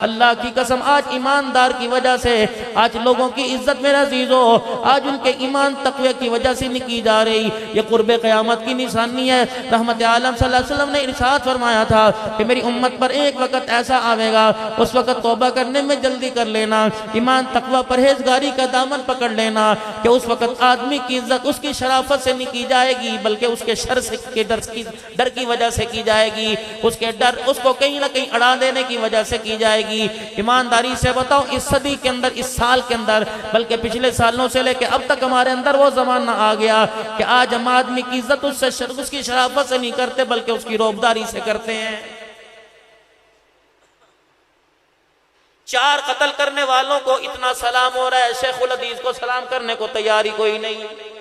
اللہ کی قسم آج ایماندار کی وجہ سے آج لوگوں کی عزت میرا عزیزو آج ان کے ایمان تقوی کی وجہ سے نہیں کی جا رہی. یہ قرب قیامت کی نشانی ہے. رحمت عالم صلی اللہ علیہ وسلم نے ارشاد فرمایا تھا کہ میری امت پر ایک وقت ایسا آئے گا اس وقت توبہ کرنے میں جلدی کر لینا, ایمان تقوی پرہیزگاری کا دامن پکڑ لینا کہ اس وقت آدمی کی عزت اس کی شرافت سے نہیں کی جائے گی بلکہ اس کے شر سے ڈر کی وجہ سے کی جائے گی. اس کے ڈر اس کو کہیں نہ کہیں اڑا دینے کی وجہ سے کی جائے گی. ایمانداری سے بتاؤ اس صدی کے اندر اس سال کے اندر بلکہ پچھلے سالوں سے لے کے اب تک ہمارے اندر وہ زمانہ آ گیا کہ آج ہم آدمی کی عزت اس کی شرافت سے نہیں کرتے بلکہ اس کی روبداری سے کرتے ہیں. 4 قتل کرنے والوں کو اتنا سلام ہو رہا ہے, شیخ الحدیث کو سلام کرنے کو تیاری کوئی نہیں.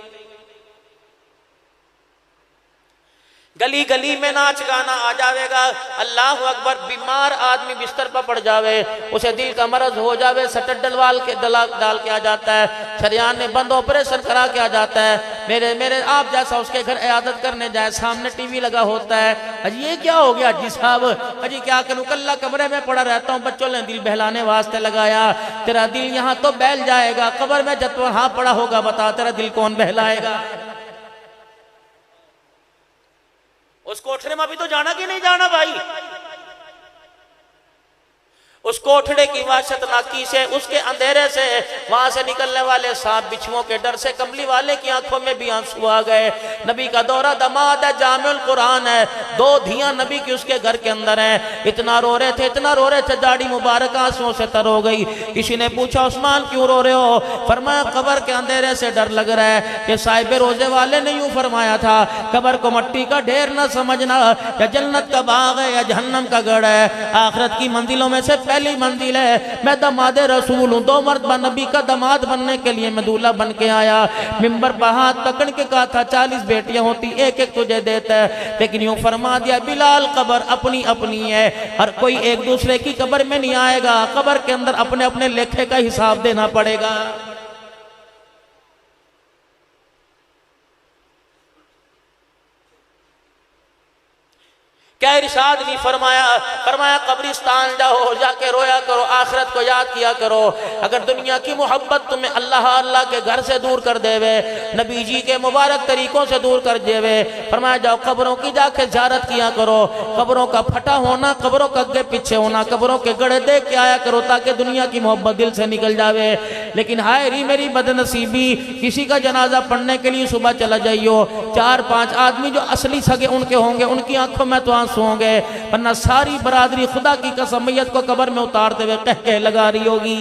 گلی گلی میں ناچ گانا آ جاوے گا, اللہ اکبر. بیمار آدمی بستر پر پڑ جاوے, اسے دل کا مرض ہو جاوے, سٹر ڈال کے آ جاتا ہے, شریان نے بند آپریشن کرا کے آ جاتا ہے. میرے آپ جیسا اس کے گھر عیادت کرنے جائے, سامنے ٹی وی لگا ہوتا ہے. اجی یہ کیا ہو گیا جی صاحب, اجی کیا کروں, کلہ کمرے میں پڑا رہتا ہوں, بچوں نے دل بہلانے واسطے لگایا. تیرا دل یہاں تو بہل جائے گا, قبر میں جب تو وہاں پڑا ہوگا بتا تیرا دل کون بہلائے گا. اس کوٹھڑے میں بھی تو جانا کہ نہیں جانا بھائی. اس کوٹھڑے کی وحشت ناکی سے, اس کے اندھیرے سے, وہاں سے نکلنے والے سانپ بچھوؤں کے ڈر سے کملی والے کی آنکھوں میں بھی آنسو آ گئے. نبی کا دورہ دماد ہے, جامع القرآن ہے, 2 دھیاں نبی کی اس کے گھر کے اندر ہیں. اتنا رو رہے تھے داڑھی مبارک آنسوؤں سے تر ہو گئی. کسی نے پوچھا عثمان کیوں رو رہے ہو؟ فرمایا قبر کے اندھیرے سے ڈر لگ رہا ہے. کہ صاحب روزے والے نے یوں فرمایا تھا, قبر کو مٹی کا ڈھیر نہ سمجھنا, یا جنت کا باغ ہے یا جہنم کا گڑھ ہے. آخرت کی منزلوں میں سے پہلی منزل ہے. میں دماد رسول ہوں, 2 مرتبہ نبی کا دماد بننے کے لیے میں دولہ بن کے آیا. منبر پر ہاتھ پکڑ کے کہا تھا 40 بیٹیاں ہوتی ایک ایک تجھے دیتا ہے, لیکن یوں فرما دیا بلال قبر اپنی اپنی ہے, ہر کوئی ایک دوسرے کی قبر میں نہیں آئے گا. قبر کے اندر اپنے اپنے لیکھے کا حساب دینا پڑے گا. کیا ارشاد نہیں فرمایا قبرستان جاؤ, جا کے رویا کرو, آخرت کو یاد کیا کرو. اگر دنیا کی محبت تمہیں اللہ کے گھر سے دور کر دے وے, نبی جی کے مبارک طریقوں سے دور کر دے وے, فرمایا جاؤ قبروں کی جا کے زیارت کیا کرو. قبروں کا پھٹا ہونا, قبروں کا آگے پیچھے ہونا, قبروں کے گڑھے دیکھ کے آیا کرو تاکہ دنیا کی محبت دل سے نکل جاوے. لیکن ہائے ری میری بدنصیبی, کسی کا جنازہ پڑھنے کے لیے صبح چلا جائیو, 4-5 آدمی جو اصلی سگے ان کے ہوں گے, ان کی آنکھوں میں تو ہوں گے, ورنہ ساری برادری خدا کی قسم میت کو قبر میں اتارتے ہوئے کہہ لگا رہی ہوگی.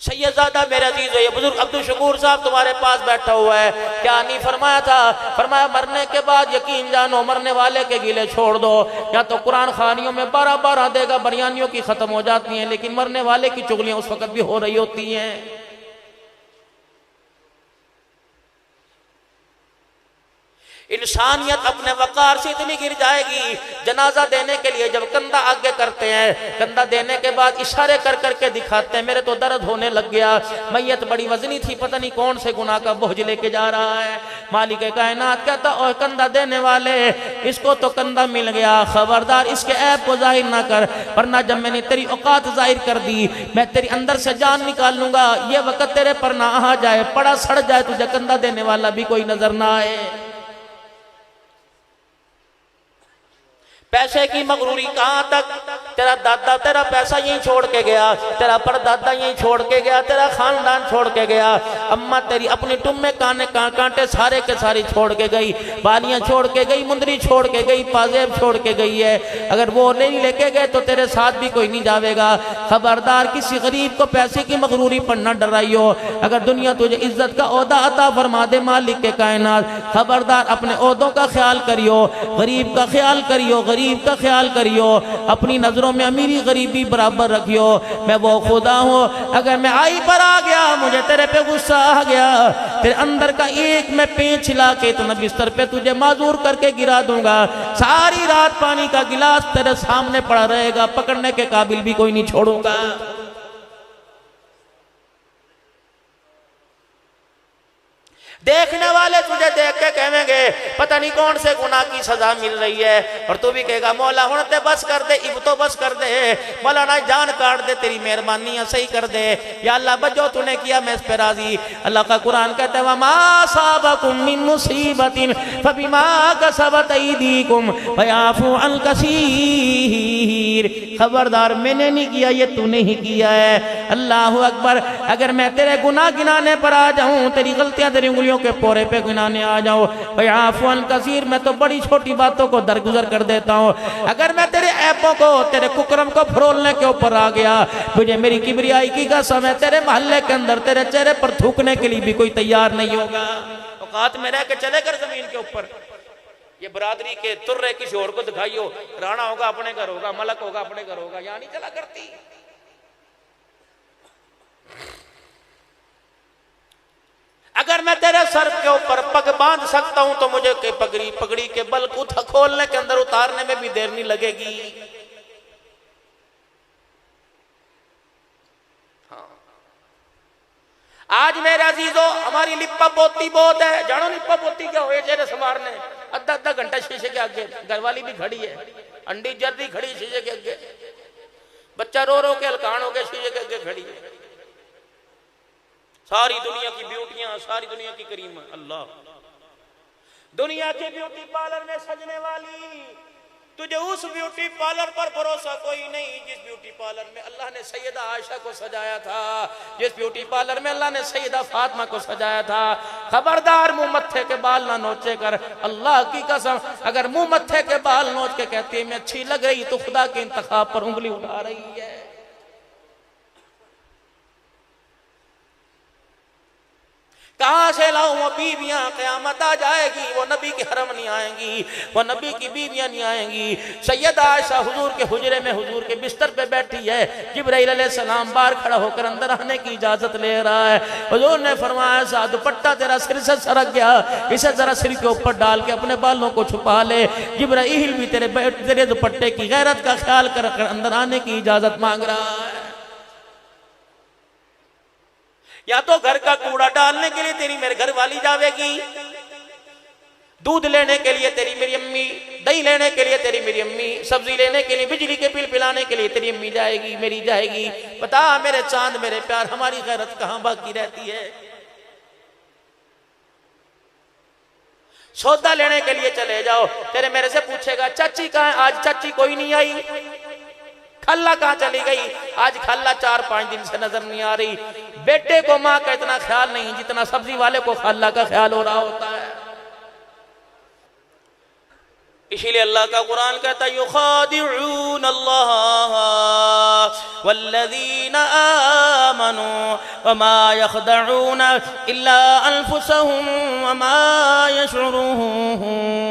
سیدزادہ میرے عزیز, یہ بزرگ عبدالشکور صاحب تمہارے پاس بیٹھا ہوا ہے, کیا نہیں فرمایا تھا؟ فرمایا مرنے کے بعد یقین جانو مرنے والے کے گلے چھوڑ دو. یا تو قرآن خوانیوں میں 12 دے گا بریانیوں کی ختم ہو جاتی ہیں, لیکن مرنے والے کی چغلیاں اس وقت بھی ہو رہی ہوتی ہیں. انسانیت اپنے وقار سے اتنی گر جائے گی, جنازہ دینے کے لیے جب کندھا آگے کرتے ہیں, کندھا دینے کے بعد اشارے کر کے دکھاتے ہیں میرے تو درد ہونے لگ گیا, میت بڑی وزنی تھی, پتہ نہیں کون سے گناہ کا بوجھ لے کے جا رہا ہے. مالک کائنات کہتا اوہ کندھا دینے والے, اس کو تو کندھا مل گیا, خبردار اس کے عیب کو ظاہر نہ کر, ورنہ جب میں نے تیری اوقات ظاہر کر دی میں تیری اندر سے جان نکال لوں گا. یہ وقت تیرے پر نہ آ جائے, پڑا سڑ جائے, تجھے کندھا دینے والا بھی کوئی نظر نہ آئے. پیسے کی مغروری کہاں تک, تیرا دادا تیرا پیسہ یہیں چھوڑ کے گیا, تیرا پردادا یہیں چھوڑ کے گیا, تیرا خاندان چھوڑ کے گیا, اماں تیری اپنی ٹمے کانٹے سارے کے ساری چھوڑ کے گئی, بالیاں چھوڑ کے گئی, مندری چھوڑ کے گئی, پازیب چھوڑ کے گئی ہے. اگر وہ نہیں لے کے گئے تو تیرے ساتھ بھی کوئی نہیں جاوے گا. خبردار کسی غریب کو پیسے کی مغروری پر نہ ڈرائیو. اگر دنیا تجھے عزت کا عہدہ عطا فرما دے مالک کے کائنات, خبردار اپنے عہدوں کا خیال کریو, غریب کا خیال کریو, غریب کا خیال کریو, اپنی نظروں میں امیری غریبی برابر رکھیو. میں وہ خدا ہوں, اگر میں آئی پر آ گیا, مجھے تیرے پہ غصہ آ گیا, تیرے اندر کا ایک میں پینچ لا کے تو بستر پہ تجھے معذور کر کے گرا دوں گا. ساری رات پانی کا گلاس تیرے سامنے پڑا رہے گا, پکڑنے کے قابل بھی کوئی نہیں چھوڑوں گا. دیکھنے والے تجھے دیکھ کے کہیں گے پتہ نہیں کون سے گناہ کی سزا مل رہی ہے، اور تو بھی کہے گا مولا ہن تے بس کر دے، اب تو بس کر دے، مولا نہ جان کاٹ دے، تیری مہربانیاں صحیح کر دے یا اللہ، بس جو تو نے کیا میں اس پہ راضی۔ اللہ کا قرآن کہتا ہے وَمَا أَصَابَكُم مِّن مُّصِيبَةٍ فَبِمَا كَسَبَتْ أَيْدِيكُمْ وَيَعْفُو عَن كَثِيرٍ، خبردار میں نے نہیں کیا، یہ تو نے ہی کیا ہے۔ اللہ اکبر، اگر میں تیرے گناہ گنانے پر آ جاؤں، تیری غلطیاں تیری انگلیوں کے پورے پہ گنانے آ جاؤ، وَيَعْفُو عَن كَثِيرٍ، میں تو بڑی چھوٹی باتوں کو درگزر کر دیتا ہوں۔ اگر میں تیرے عیبوں کو، تیرے ککرم کو پھرولنے کے اوپر آ گیا، مجھے میری کبریائی کی قسم ہے تیرے محلے کے اندر تیرے چہرے پر تھوکنے کے لیے بھی کوئی تیار نہیں ہوگا۔ اوقات میں رہ کے چلے کر زمین کے اوپر، یہ برادری کے ترے کسی اور کو دکھائیو، رانا ہوگا اپنے گھر ہوگا، ملک ہوگا اپنے گھر ہوگا، یہاں نہیں چلا کرتی۔ اگر میں تیرے سر کے اوپر پگ باندھ سکتا ہوں تو مجھے پگڑی کے بل کو کھولنے کے اندر اتارنے میں بھی دیر نہیں لگے گی۔ آج میرے عزیزو ہماری لپا پوتی بہت ہے، جانو لپا پوتی کیا ہوئے چہرے سنوارنے، آدھا گھنٹہ شیشے کے آگے، گھر والی بھی کھڑی ہے، انڈی جردی کھڑی شیشے کے آگے، بچہ رو رو کے ہلکان ہو کے شیشے کے آگے کھڑی ہے، ساری دنیا کی بیوٹیاں، ساری دنیا کی کریمہ، اللہ دنیا کے بیوٹی پارلر میں سجنے والی، تجھے اس بیوٹی پارلر پر بھروسہ کوئی نہیں جس بیوٹی پارلر میں اللہ نے سیدہ عائشہ کو سجایا تھا، جس بیوٹی پارلر میں اللہ نے سیدہ فاطمہ کو سجایا تھا۔ خبردار منہ متھے کے بال نہ نوچے کر، اللہ کی قسم اگر منہ متھے کے بال نوچ کے کہتی ہے میں اچھی لگ رہی تو خدا کے انتخاب پر انگلی اٹھا رہی ہے۔ کہاں سے لاؤں وہ بیویاں، قیامت آ جائے گی وہ نبی کی حرم نہیں آئیں گی، وہ نبی کی بیویاں نہیں آئیں گی۔ سیدہ عائشہ حضور کے حجرے میں حضور کے بستر پہ بیٹھی ہے، جبرائیل علیہ السلام باہر کھڑا ہو کر اندر آنے کی اجازت لے رہا ہے۔ حضور نے فرمایا سا دوپٹہ تیرا سر سے سرک گیا، اسے ذرا سر کے اوپر ڈال کے اپنے بالوں کو چھپا لے۔ جبرائیل بھی تیرے دوپٹے کی غیرت کا خیال کر اندر آنے کی اجازت مانگ رہا ہے۔ یا تو گھر کا کوڑا ڈالنے کے لیے تیری میرے گھر والی جاوے گی، دودھ لینے کے لیے تیری میری امی، دہی لینے کے لیے تیری میری امی، سبزی لینے کے لیے، بجلی کے بل پلانے کے لیے تیری امی جائے گی، میری جائے گی۔ بتا میرے چاند میرے پیار، ہماری غیرت کہاں باقی رہتی ہے؟ سودا لینے کے لیے چلے جاؤ، تیرے میرے سے پوچھے گا چاچی کہاں ہے؟ آج چاچی کوئی نہیں آئی۔ خالہ کہاں چلی گئی؟ آج خالہ 4-5 دن سے نظر نہیں آ رہی۔ بیٹے کو ماں کا اتنا خیال نہیں جتنا سبزی والے کو خالہ کا خیال ہو رہا ہوتا ہے۔ اسی لئے اللہ کا قرآن کہتا ہے یخادعون اللہ والذین آمنوا وما یخدعون الا انفسهم وما یشعرون۔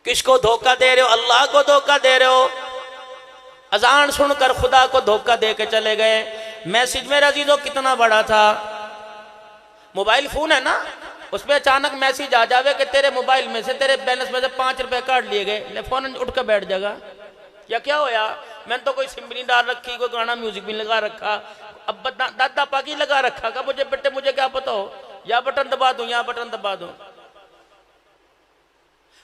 کس کو دھوکہ دے رہے ہو؟ اللہ کو دھوکہ دے رہے ہو۔ اذان سن کر خدا کو دھوکہ دے کے چلے گئے۔ میسیج میرے عزیزوں کتنا بڑا تھا، موبائل فون ہے نا، اس میں اچانک میسیج آ جاوے کہ تیرے موبائل میں سے تیرے بیلنس میں سے 5 روپے کاٹ لیے گئے، فون اٹھ کے بیٹھ جائے گا، یا کیا ہویا؟ میں نے تو کوئی سم بھی نہیں ڈال رکھی، کوئی گانا میوزک بھی لگا رکھا، اب دادا پاکی لگا رکھا کہ مجھے بیٹے مجھے کیا پتا ہو، یا بٹن دبا دوں یا بٹن دبا دوں۔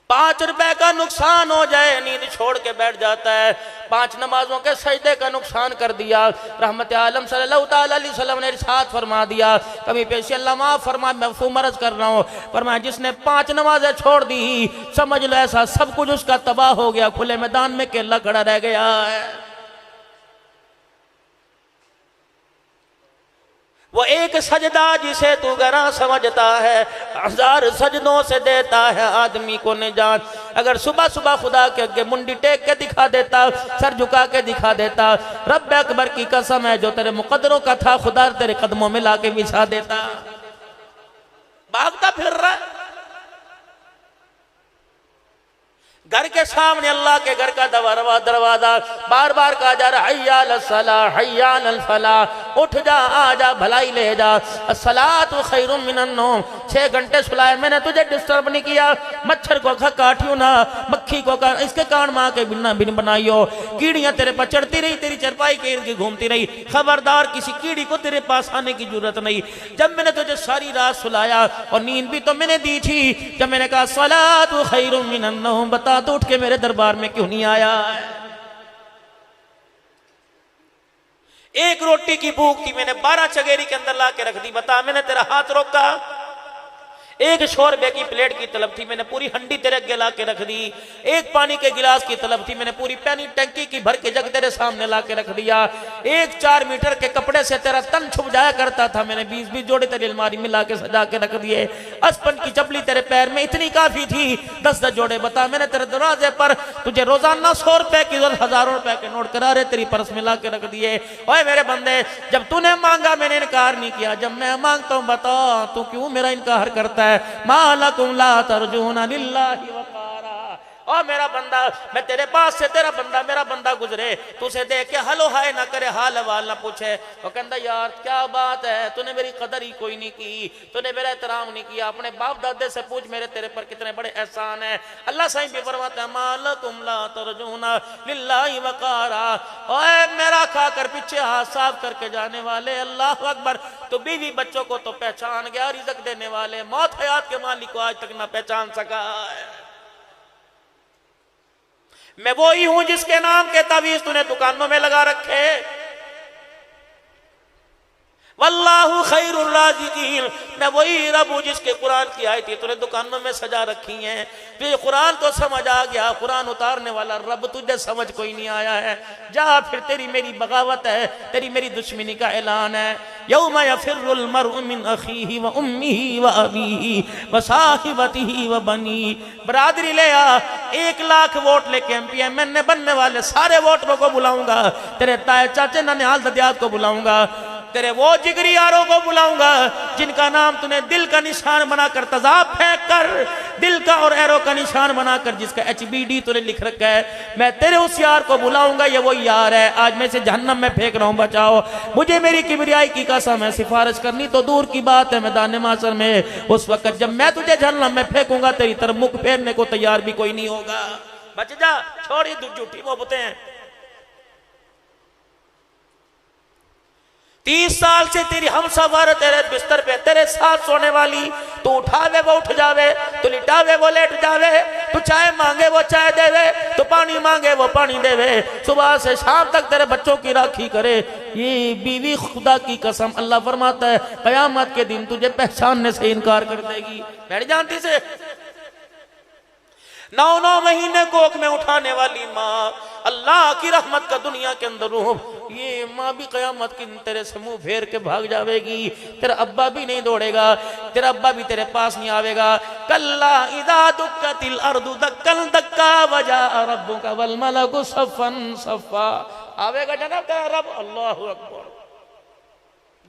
5 روپے کا نقصان ہو جائے نیند چھوڑ کے بیٹھ جاتا ہے۔ 5 نمازوں کے سجدے کا نقصان کر دیا۔ رحمت عالم صلی اللہ تعالیٰ علیہ وسلم نے ارشاد فرما دیا، کمی پیشی اللہ معاف فرما، میں مفہوم عرض کر رہا ہوں، فرمایا جس نے 5 نمازیں چھوڑ دی سمجھ لو ایسا سب کچھ اس کا تباہ ہو گیا، کھلے میدان میں کیلا کھڑا رہ گیا ہے۔ وہ ایک سجدہ جسے تو گراں سمجھتا ہے 1000 سجدوں سے دیتا ہے آدمی کو نجات۔ اگر صبح صبح خدا کے آگے منڈی ٹیک کے دکھا دیتا، سر جھکا کے دکھا دیتا، رب اکبر کی قسم ہے جو تیرے مقدروں کا تھا خدا تیرے قدموں میں لا کے بچھا دیتا۔ بھاگتا پھر رہا ہے گھر کے سامنے، اللہ کے گھر کا دروازہ بار بار کہا جا رہا حی علی الصلاح حی علی الفلاح، اٹھ جا آ جا بھلائی لے جا، الصلاۃ خیر من النوم، 6 گھنٹے سلائے میں نے تجھے ڈسٹرب نہیں کیا، مچھر کو کاٹیوں نہ، مکھی کو اس کے کان ماں کے بن بنائیو، کیڑیاں تیرے پر چڑھتی رہی، تیری چرپائی کے ارد گھومتی رہی، خبردار کسی کیڑی کو تیرے پاس آنے کی ضرورت نہیں۔ جب میں نے تجھے ساری رات سلایا اور نیند بھی تو میں نے دی تھی، جب میں نے کہا الصلاۃ خیر من النوم، بتا تو اٹھ کے میرے دربار میں کیوں نہیں آیا؟ ایک روٹی کی بھوک تھی، میں نے 12 چگیری کے اندر لا کے رکھ دی، بتا میں نے تیرا ہاتھ روکا؟ ایک شوربے کی پلیٹ کی طلب تھی، میں نے پوری ہنڈی تیرے اگے لا کے رکھ دی۔ ایک پانی کے گلاس کی طلب تھی، میں نے پوری پانی ٹنکی کی بھر کے جگ تیرے سامنے لا کے رکھ دیا۔ ایک 4 میٹر کے کپڑے سے تیرا تن چھپ جایا کرتا تھا، میں نے 20 جوڑے تیری الماری میں لا کے سجا کے رکھ دیے۔ اسپن کی چپلی تیرے پیر میں اتنی کافی تھی، 10 جوڑے، بتا میں نے تیرے دروازے پر تجھے روزانہ 100 روپے کی ضرورت 1000 روپے کے نوٹ کرارے تیری پرس میں لا کے رکھ دیے۔ اوے میرے بندے، جب تو نے مانگا میں نے انکار نہیں کیا، جب میں مانگتا ہوں بتا تو کیوں میرا انکار کرتا ہے؟ مالکم لا ترجون للہ وقارا۔ اور میرا بندہ، میں تیرے پاس سے تیرا بندہ میرا بندہ گزرے، تو اسے دیکھ کے ہلو ہائے نہ کرے، حال حوال نہ پوچھے، وہ کہندا یار کیا بات ہے، تو نے میری قدر ہی کوئی نہیں کی، تو نے میرا احترام نہیں کیا، اپنے باپ دادے سے پوچھ میرے تیرے پر کتنے بڑے احسان ہیں۔ اللہ سائیں بھی فرماتا ہے مالکم لا ترجون للہ وقارا۔ اے میرا کھا کر پیچھے ہاتھ صاف کر کے جانے والے، اللہ اکبر، تو بیوی بچوں کو تو پہچان گیا، رزق دینے والے موت حیات کے مالک کو آج تک نہ پہچان سکا ہے۔ میں وہی ہوں جس کے نام کے تعویذ تو نے دکانوں میں لگا رکھے، واللہ خیر الرازقین، میں وہی رب ہوں جس کے قرآن کی آیتیں تو نے دکانوں میں سجا رکھی ہیں۔ تجھے قرآن تو سمجھ آ گیا، قرآن اتارنے والا رب تجھے سمجھ کوئی نہیں آیا ہے، جا پھر تیری میری بغاوت ہے، تیری میری دشمنی کا اعلان ہے۔ یوم یفر المرء من اخیہ و امہ و ابیہ و صاحبتہ و بنیہ، برادری لے آ، 1 لاکھ ووٹ لے کے MP بننے والے سارے ووٹروں کو بلاؤں گا، تیرے تائے چاچے ننیال ددیات کو بلاؤں گا، تیرے وہ جگری یاروں کو بلاؤں گا جن کا نام تو نے دل کا نشان بنا کر تذاب پھینک کر، دل کا اور ایرو کا نشان بنا کر جس کا HBD تو نے لکھ رکھا ہے، میں تیرے اس یار کو بلاؤں گا، یہ وہ یار ہے، آج میں سے جہنم میں پھینک رہا ہوں، بچاؤ مجھے، میری کبریائی کی قسم ہے، سفارش کرنی تو دور کی بات ہے میدان محشر میں، اس وقت جب میں تجھے جہنم میں پھینکوں گا تیری طرف منہ پھیرنے کو تیار بھی کوئی نہیں ہوگا۔ بچ جا، چھوڑی جھوٹی محبتیں۔ 30 سال سے تیری ہم سفر تیرے بستر پہ تیرے ساتھ سونے والی، تو اٹھاوے وہ اٹھ جاوے، تو لٹاوے وہ لیٹ جاوے، تو چائے مانگے وہ چائے دے وے، تو پانی مانگے وہ پانی دے وے، صبح سے شام تک تیرے بچوں کی راکھی کرے۔ یہ بیوی خدا کی قسم اللہ فرماتا ہے قیامت کے دن تجھے پہچاننے سے انکار کر دے گی۔ بیٹھ جانتی سے 9 مہینے کوکھ میں اٹھانے والی ماں، اللہ کی رحمت کا دنیا کے اندر روح، یہ ماں بھی قیامت کی تیرے سے منہ پھیر کے بھاگ جاوے گی، تیرا ابا بھی نہیں دوڑے گا، تیرا ابا بھی تیرے پاس نہیں آوے گا۔ کلا اذا دکت الارض دکا دکا وجاء ربک والملک صفا صفا، آوے گا جناب تیرا رب، اللہ اکبر،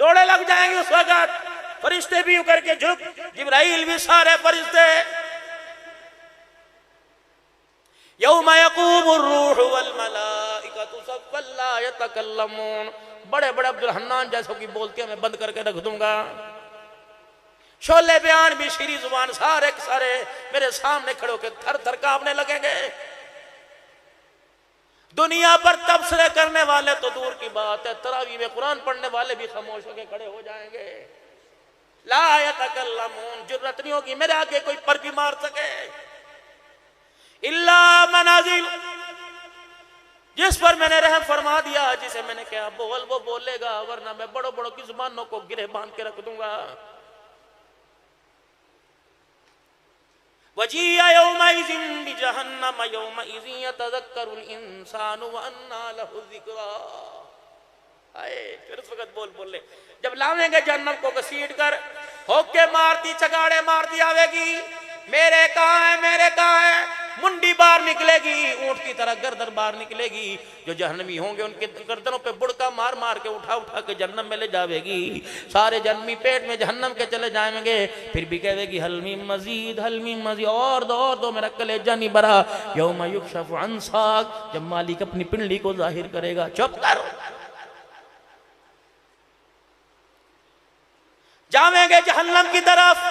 دوڑے لگ جائیں گے اس وقت، فرشتے بھی کر کے جھک، جبرائیل بھی، سارے فرشتے۔ یوم یقوم الروح والملائکۃ صفا لا یتکلمون، بڑے بڑے عبدالحنان جیسوں کی بولتی میں بند کر کے رکھ دوں گا، شعلے بیان بھی شیریں زبان سارے سارے میرے سامنے کھڑے ہو کے تھر تھر کانپنے لگیں گے۔ دنیا پر تبصرے کرنے والے تو دور کی بات ہے، تراویح میں قرآن پڑھنے والے بھی خاموش ہو کے کھڑے ہو جائیں گے۔ لا یتکلمون، جرت نہیں ہوگی میرے آگے کوئی پر بھی مار سکے، اللہ منازل، جس پر میں نے رحم فرما دیا، جسے میں نے کہا بول وہ بولے گا، ورنہ میں بڑوں بڑوں کی زبانوں کو گرہ باندھ کے رکھ دوں گا۔ وجیء یومئذ بجہنم یومئذ یتذکر الانسان وانى له الذکریٰ، آئے پھر اس وقت بول لے، جب لاویں گے جہنم کو گھسیٹ کر، ہوکے مارتی چگاڑے مارتی آوے گی، میرے کہاں ہے میرے کہاں ہے، منڈی باہر نکلے گی، اونٹ کی طرح گردن باہر نکلے گی، جو جہنمی ہوں گے ان کے گردنوں پہ بڑکا مار مار کے اٹھا اٹھا کے جہنم میں لے جاوے گی، سارے جہنمی پیٹ میں جہنم کے چلے جائیں گے، پھر بھی کہے گی حل من مزید حل من مزید، اور دو میرا کلیجہ نہیں بھرا۔ یوم یکشف عن ساق، جب مالک اپنی پنڈلی کو ظاہر کرے گا، چپ کر، جاویں گے جہنم کی طرف،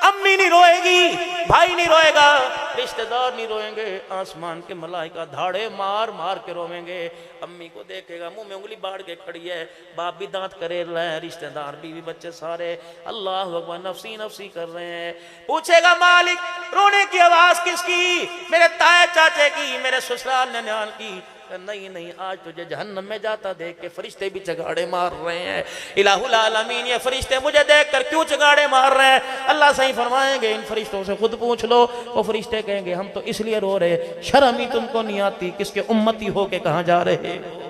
امی نہیں روئے گی، بھائی نہیں روئے گا، رشتہ دار نہیں روئیں گے، آسمان کے ملائکہ دھاڑے مار مار کے روئیں گے۔ امی کو دیکھے گا منہ میں انگلی باڑ کے کھڑی ہے، باپ بھی دانت کرے رہے ہیں، رشتہ دار بیوی بچے سارے اللہ اکبر نفسی نفسی کر رہے ہیں۔ پوچھے گا مالک رونے کی آواز کس کی؟ میرے تائے چاچے کی، میرے سسرال ننیال کی۔ نہیں نہیں، آج تجھے جہنم میں جاتا دیکھ کے فرشتے بھی چگاڑے مار رہے ہیں۔ الہ العالمین، یہ فرشتے مجھے دیکھ کر کیوں چگاڑے مار رہے ہیں؟ اللہ صحیح فرمائیں گے ان فرشتوں سے خود پوچھ لو۔ وہ فرشتے کہیں گے ہم تو اس لیے رو رہے، شرم ہی تم کو نہیں آتی، کس کے امتی ہو کے کہاں جا رہے ہو؟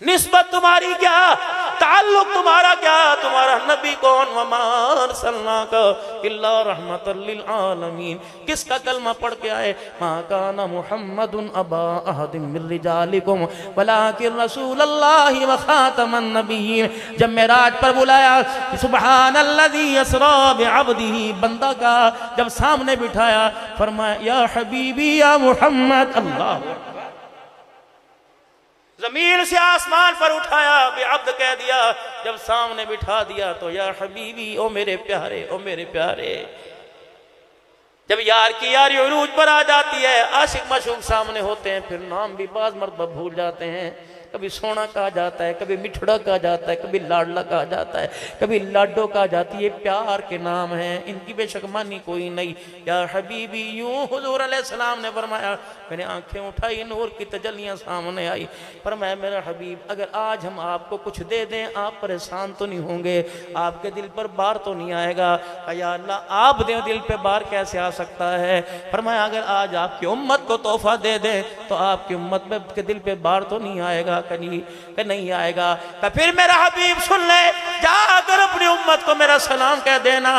نسبت تمہاری کیا، تعلق تمہارا کیا، تمہارا نبی کون؟ وما ارسلناک الا رحمۃ للعالمین، کس کا کلمہ پڑھ کے آئے؟ ما کان محمد ابا احد من رجالکم ولکن رسول اللہ وخاتم النبیین۔ جب معراج پر بلایا سبحان الذی اسری بعبدہ، بندہ کا جب سامنے بٹھایا فرمایا یا حبیبی یا محمد، اللہ زمین سے آسمان پر اٹھایا، بے عبد کہہ دیا، جب سامنے بٹھا دیا تو یا حبیبی، او میرے پیارے، او میرے پیارے۔ جب یار کی یاری عروج پر آ جاتی ہے، عاشق معشوق سامنے ہوتے ہیں، پھر نام بھی بعض مرتبہ بھول جاتے ہیں۔ کبھی سونا کہا جاتا ہے، کبھی مٹھڑا کہا جاتا ہے، کبھی لاڈلا کہا جاتا ہے، کبھی لاڈو کہا جاتی ہے۔ یہ پیار کے نام ہیں، ان کی بے شک معنی کوئی نہیں۔ یا حبیبی، یوں حضور علیہ السلام نے فرمایا، میں نے آنکھیں اٹھائی، نور کی تجلیاں سامنے آئی، فرمایا میرا حبیب اگر آج ہم آپ کو کچھ دے دیں آپ پریشان تو نہیں ہوں گے، آپ کے دل پر بار تو نہیں آئے گا؟ یا اللہ آپ دیں، دل پہ بار کیسے آ سکتا ہے؟ فرمایا اگر آج آپ کی امت کو تحفہ دے دیں تو آپ کی امت کے دل پہ بار تو نہیں آئے گا؟ کہ نہیں آئے گا۔ کہ پھر میرا حبیب سن لے، جا کر اپنی امت کو میرا سلام کہہ دینا،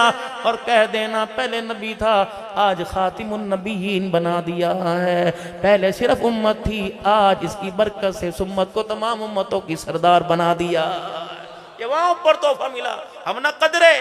اور کہہ دینا پہلے نبی تھا آج خاتم النبیین بنا دیا ہے، پہلے صرف امت تھی آج اس کی برکت سے اس امت کو تمام امتوں کی سردار بنا دیا۔ یہ وہاں پر تحفہ ملا، ہم نہ قدرے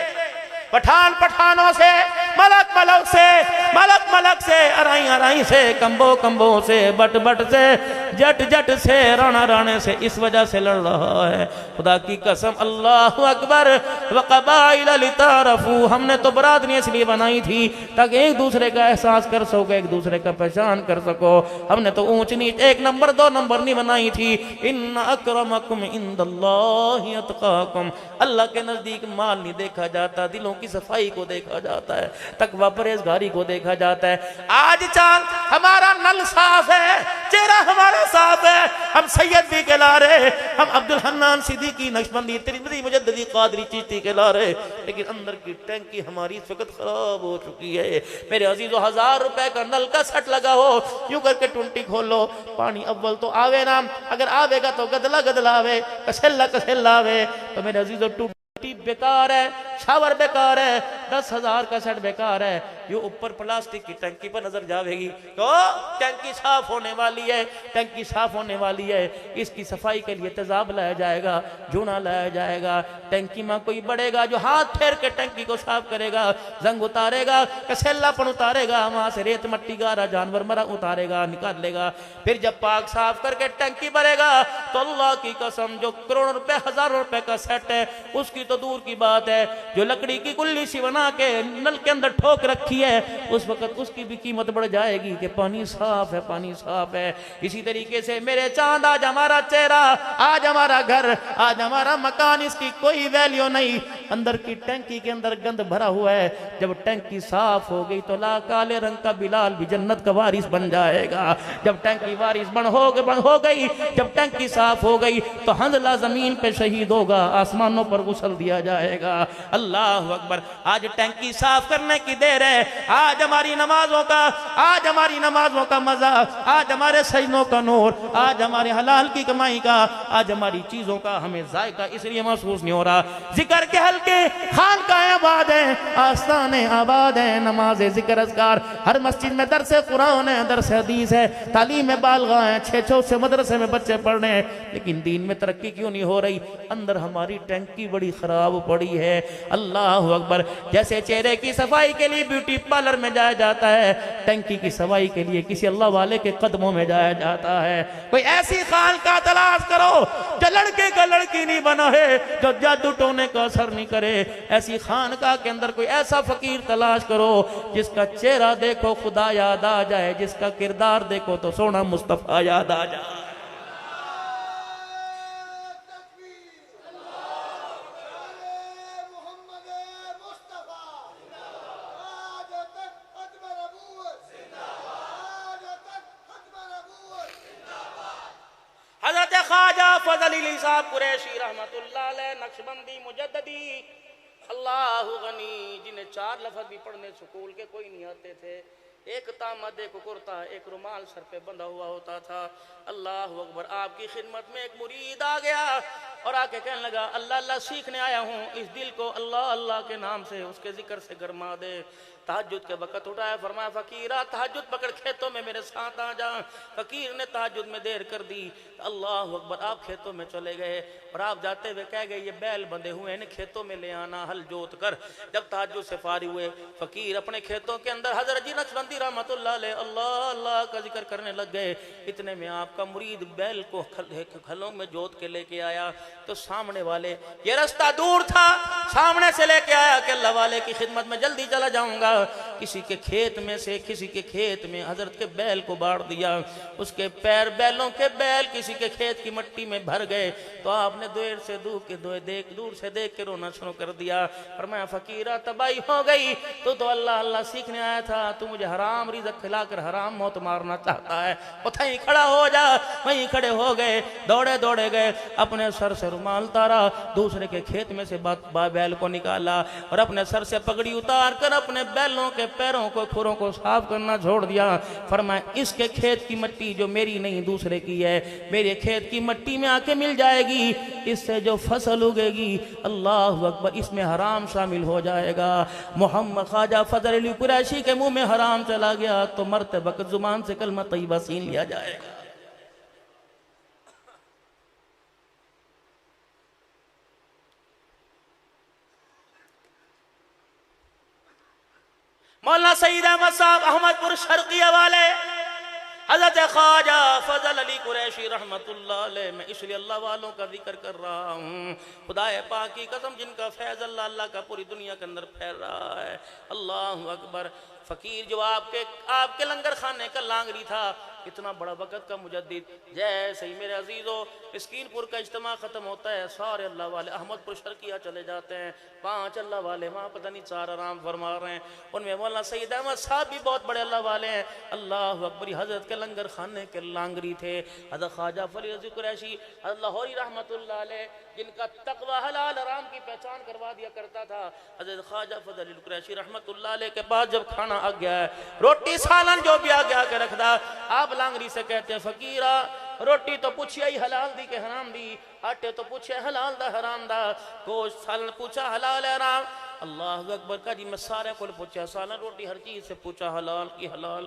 پٹھان پٹھانوں سے، ملک ملک سے، ملک ملک سے، ارائی ارائی سے، کمبو کمبو سے، بٹ بٹ سے، جٹ جٹ سے، رانا رانے سے، اس وجہ سے لڑ رہا ہے۔ خدا کی قسم، اللہ اکبر۔ وقبائل لتعارفوا، ہم نے تو برادری اس لیے بنائی تھی تاکہ ایک دوسرے کا احساس کر سکو، ایک دوسرے کا پہچان کر سکو۔ ہم نے تو اونچ نیچ ایک نمبر دو نمبر نہیں بنائی تھی۔ ان اکرمکم عند اللہ اتقاکم، اللہ کے نزدیک مال نہیں دیکھا جاتا، دلوں کی صفائی کو دیکھا جاتا ہے، تقوی پرہیزگاری کو دیکھا جاتا ہے۔ آج چاند ہمارا نل صاف ہے، چہرہ ہمارا صاف ہے، ہم سید بھی کہلا رہے، ہم عبدالحنان صدیقی نقشبندی ترمذی مجددی قادری چشتی کہلا رہے، لیکن اندر کی ٹینکی ہماری اس وقت خراب ہو چکی ہے۔ میرے عزیزو 1000 روپے کا نل کا سٹ لگا ہو، یوں کر کے ٹونٹی کھول لو، پانی اول تو آوے نا، اگر آوے گا تو گدلا گدلا آوے، کسلا کسلا آوے، تو میرے عزیزو ٹوٹی بیکار ہے، شاور بیکار ہے، 10,000 کا سیٹ بیکار ہے۔ یہ اوپر پلاسٹک کی ٹنکی پر نظر جاوے گی تو ٹنکی صاف ہونے والی ہے، ٹنکی صاف ہونے والی ہے، اس کی صفائی کے لیے تیزاب لایا جائے گا، جونا لایا جائے گا، ٹنکی میں کوئی بڑھے گا جو ہاتھ پھیر کے ٹنکی کو صاف کرے گا، زنگ اتارے گا، کسیلا پن اتارے گا، وہاں سے ریت مٹی گارا جانور مرا اتارے گا، نکال لے گا، پھر جب پاک صاف کر کے ٹنکی بھرے گا تو اللہ کی قسم جو کروڑ روپے 1000 روپے کا سیٹ ہے اس کی تو دور کی بات ہے، جو لکڑی کی کلی سی بنا کے نل کے اندر ٹھوک رکھی ہے اس وقت اس کی بھی قیمت بڑھ جائے گی کہ پانی صاف ہے، پانی صاف ہے۔ اسی طریقے سے میرے چاند آج ہمارا چہرہ، آج ہمارا گھر، آج ہمارا مکان، اس کی کوئی ویلیو نہیں، اندر کی ٹینکی کے اندر گند بھرا ہوا ہے۔ جب ٹینکی صاف ہو گئی تو لا کالے رنگ کا بلال بھی جنت کا وارث بن جائے گا۔ جب ٹینکی وارث بن ہو گئی، جب ٹینکی صاف ہو گئی تو حنظلہ زمین پہ شہید ہوگا، آسمانوں پر غسل دیا جائے گا۔ اللہ اکبر۔ آج ٹینکی صاف کرنے کی دیر ہے، آج ہماری نمازوں کا مزہ، آج ہمارے سجدوں کا نور، آج ہمارے حلال کی کمائی کا، آج ہماری چیزوں کا ہمیں ذائقہ اس لیے محسوس نہیں ہو رہا۔ ذکر کے حلقے خانقاہیں آباد ہیں، آستانے آباد ہیں، نماز ذکر اذکار، ہر مسجد میں درس قرآن ہے، درس حدیث ہے، تعلیم بالغاہ ہیں، 6 سے مدرسے میں بچے پڑھ رہے ہیں، لیکن دین میں ترقی کیوں نہیں ہو رہی؟ اندر ہماری ٹینکی بڑی خراب پڑی ہے۔ اللہ اکبر۔ جیسے چہرے کی صفائی کے لیے بیوٹی پارلر میں جایا جاتا ہے، ٹنکی کی صفائی کے لیے کسی اللہ والے کے قدموں میں جایا جاتا ہے۔ کوئی ایسی خانقاہ تلاش کرو جو لڑکے کا لڑکی نہیں بنا ہے، جو جادو ٹونے کا اثر نہیں کرے۔ ایسی خانقاہ کے اندر کوئی ایسا فقیر تلاش کرو جس کا چہرہ دیکھو خدا یاد آ جائے، جس کا کردار دیکھو تو سونا مصطفیٰ یاد آ جائے۔ حضرت خواجہ فضل علی صاحب قریشی رحمت اللہ علیہ نقشبندی مجددی اللہ غنی، جنہیں 4 لفظ بھی پڑھنے سکول کے کوئی نہیں آتے تھے، ایک تامد، ایک کرتا، ایک رومال سر پہ بندھا ہوا ہوتا تھا۔ اللہ اکبر، آپ کی خدمت میں ایک مرید آ گیا اور آ کے کہنے لگا اللہ اللہ سیکھنے آیا ہوں، اس دل کو اللہ اللہ کے نام سے، اس کے ذکر سے گرما دے۔ تہجد کے وقت اٹھایا، فرمایا فقیرہ تہجد پکڑ کھیتوں میں میرے ساتھ آ جا۔ فقیر نے تہجد میں دیر کر دی، اللہ اکبر، آپ کھیتوں میں چلے گئے اور آپ جاتے ہوئے کہہ گئے یہ بیل بندھے ہوئے انہیں کھیتوں میں لے آنا، ہل جوت کر۔ جب تہجد سے فارغ ہوئے فقیر اپنے کھیتوں کے اندر حضرت جی نقشبندی رحمت اللہ علیہ اللہ اللہ کا ذکر کرنے لگ گئے۔ اتنے میں آپ کا مرید بیل کو کھلوں میں جوت کے لے کے آیا تو سامنے والے، یہ رستہ دور تھا، سامنے سے لے کے آیا کہ اللہ والے کی خدمت میں جلدی چلا جاؤں گا۔ کسی کے کھیت میں سے کسی کے کھیت میں حضرت کے بیل کو باڑ دیا، اس کے پیر بیلوں کے بیل کسی کے کھیت کی مٹی میں بھر گئے تو آپ نے دور سے دیکھ کے رونا شروع کر دیا۔ فرمایا فقیرہ تباہی ہو گئی، تو اللہ اللہ سیکھنے آیا تھا، تو مجھے حرام رزق کھلا کر حرام موت مارنا چاہتا ہے، اتھیں کھڑا ہو جا۔ وہیں کھڑے ہو گئے، دوڑے گئے، اپنے سر سے رومال اتارا، دوسرے کے کھیت میں سے بیل کو نکالا اور اپنے سر سے پگڑی اتار کر اپنے بیلوں کے پیروں کو کھروں کو صاف کرنا چھوڑ دیا۔ فرمایا اس کے کھیت کی مٹی جو میری نہیں دوسرے کی ہے، میرے کھیت کی مٹی میں آ کے مل جائے گی، اس سے جو فصل اگے گی اللہ اکبر اس میں حرام شامل ہو جائے گا۔ محمد خواجہ فضل علی قریشی کے منہ میں حرام چلا گیا تو مرتے وقت زبان سے کلمہ طیبہ سین لیا جائے گا۔ مولانا سید احمد صاحب احمد پور شرقیہ والے، حضرت خواجہ فضل علی قریشی رحمت اللہ علیہ، میں اس لیے اللہ والوں کا ذکر کر رہا ہوں، خدا پاک کی قسم جن کا فیض اللہ اللہ کا پوری دنیا کے اندر پھیل رہا ہے۔ اللہ اکبر، فقیر جو آپ کے لنگر خانے کا لانگری تھا، اتنا بڑا وقت کا مجدد، جیسے ہی میرے عزیزو مسکین پور کا اجتماع ختم ہوتا ہے سارے اللہ والے احمد پور شرقیہ چلے جاتے ہیں، 5 اللہ والے وہاں پتہ نہیں 4 آرام فرما رہے ہیں، ان میں مولانا سید احمد صاحب بھی بہت بڑے اللہ والے ہیں۔ اللہ اکبر، حضرت کے لنگر خانے کے لانگری تھے حضرت خواجہ فضل علی قریشی حضرت لاہوری رحمت اللہ علیہ، جن کا تقوی حلال حرام کی پہچان کروا دیا کرتا تھا۔ حضرت خواجہ فضل علی قریشی رحمت اللہ علیہ کے پاس جب کھانا آ گیا ہے، روٹی سالن جو بھی آگے آ کے رکھ دا، آپ لانگری سے کہتے ہیں فقیرہ روٹی تو پوچھئے ہی حلال دی کہ حرام دی، آٹے تو پوچھئے حلال دا حرام دا، گوشت سالن پوچھا حلال ہے حرام۔ اللہ اکبر کا جی میں سارے کو پوچھا سالن روٹی ہر چیز سے پوچھا حلال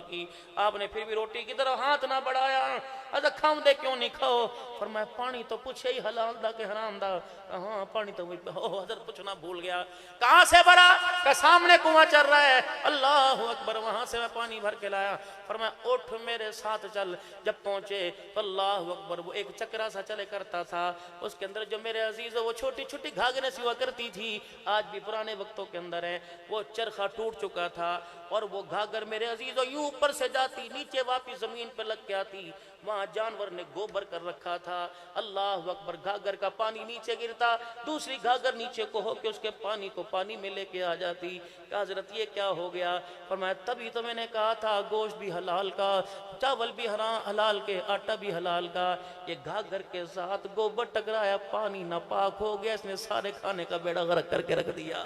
کی، آپ نے پھر بھی روٹی کی طرف ہاتھ نہ بڑھایا۔ حضرت کھاؤں دے کیوں نہیں کھاؤ؟ فرمایا پانی تو پوچھے ہی حلال دا کہ حرام دا، ہاں پانی تو حضرت پوچھنا بھول گیا، کہاں سے بھرا؟ کہ سامنے کنواں چل رہا ہے، اللہ اکبر وہاں سے میں پانی بھر کے لایا۔ فرمایا اٹھ میرے ساتھ چل۔ جب پہنچے تو اللہ اکبر وہ ایک چکرا سا چلے کرتا تھا، اس کے اندر جو میرے عزیزو وہ چھوٹی چھوٹی گھاگریں سی ہوا کرتی تھی، آج بھی پرانے وقتوں کے اندر ہے، وہ چرخہ ٹوٹ چکا تھا اور وہ گھاگر میرے عزیزو یوں اوپر سے جاتی نیچے واپس زمین پہ لگ کے آتی، وہاں جانور نے گوبر کر رکھا تھا۔ اللہ اکبر، گھاگر کا پانی نیچے گرتا، دوسری گھاگر نیچے کو ہو کے اس کے پانی کو پانی میں لے کے آ جاتی۔ کہ حضرت یہ کیا ہو گیا؟ فرمایا تبھی تو میں نے کہا تھا گوشت بھی حلال کا، چاول بھی حلال کے، آٹا بھی حلال کا، یہ گھاگر کے ساتھ گوبر ٹکرایا، پانی ناپاک ہو گیا، اس نے سارے کھانے کا بیڑا غرق کر کے رکھ دیا۔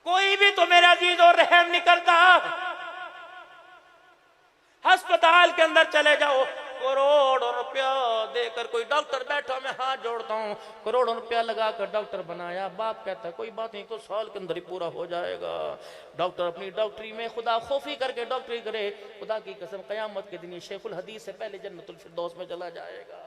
کوئی بھی تو میرا عزیز اور رحم نہیں کرتا۔ ہسپتال کے اندر چلے جاؤ، کروڑوں روپیہ دے کر کوئی ڈاکٹر بیٹھا، میں ہاتھ جوڑتا ہوں، کروڑوں روپیہ لگا کر ڈاکٹر بنایا، باپ کہتا ہے کوئی بات نہیں تو سال کے اندر ہی پورا ہو جائے گا۔ ڈاکٹر اپنی ڈاکٹری میں خدا خوفی کر کے ڈاکٹری کرے، خدا کی قسم قیامت کے دن شیخ الحدیث سے پہلے جنت الفردوس میں چلا جائے گا۔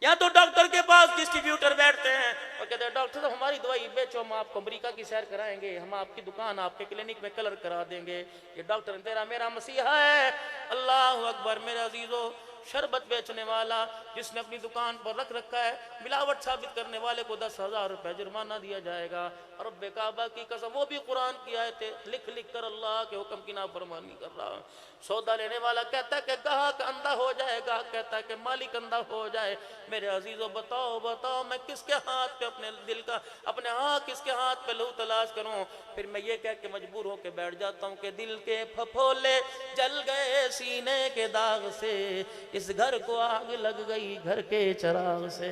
یا تو ڈاکٹر کے پاس ڈسٹریبیوٹر بیٹھتے ہیں اور کہتے ہیں ڈاکٹر صاحب ہماری دوائی بیچو، ہم آپ کو امریکہ کی سیر کرائیں گے، ہم آپ کی دکان آپ کے کلینک میں کلر کرا دیں گے۔ یہ ڈاکٹر تیرا میرا مسیحا ہے۔ اللہ اکبر میرے عزیزو، شربت بیچنے والا جس نے اپنی دکان پر رکھ رکھا ہے، ملاوٹ ثابت کرنے والے کو 10,000 روپے جرمانہ دیا جائے گا۔ رب کعبہ کی قسم، وہ بھی قرآن کی آیتیں لکھ لکھ کر اللہ کے حکم کی نافرمانی کر رہا۔ سودا لینے والا کہتا ہے کہ گاہک اندھا ہو جائے، گاہک کہتا ہے کہ مالک اندھا ہو جائے۔ میرے عزیزو بتاؤ میں کس کے ہاتھ پہ اپنے دل کا، اپنے کس کے ہاتھ پہ لو تلاش کروں؟ پھر میں یہ کہہ کے مجبور ہو کے بیٹھ جاتا ہوں کہ دل کے پھپھولے جل گئے سینے کے داغ سے، اس گھر کو آگ لگ گئی گھر کے چراغ سے۔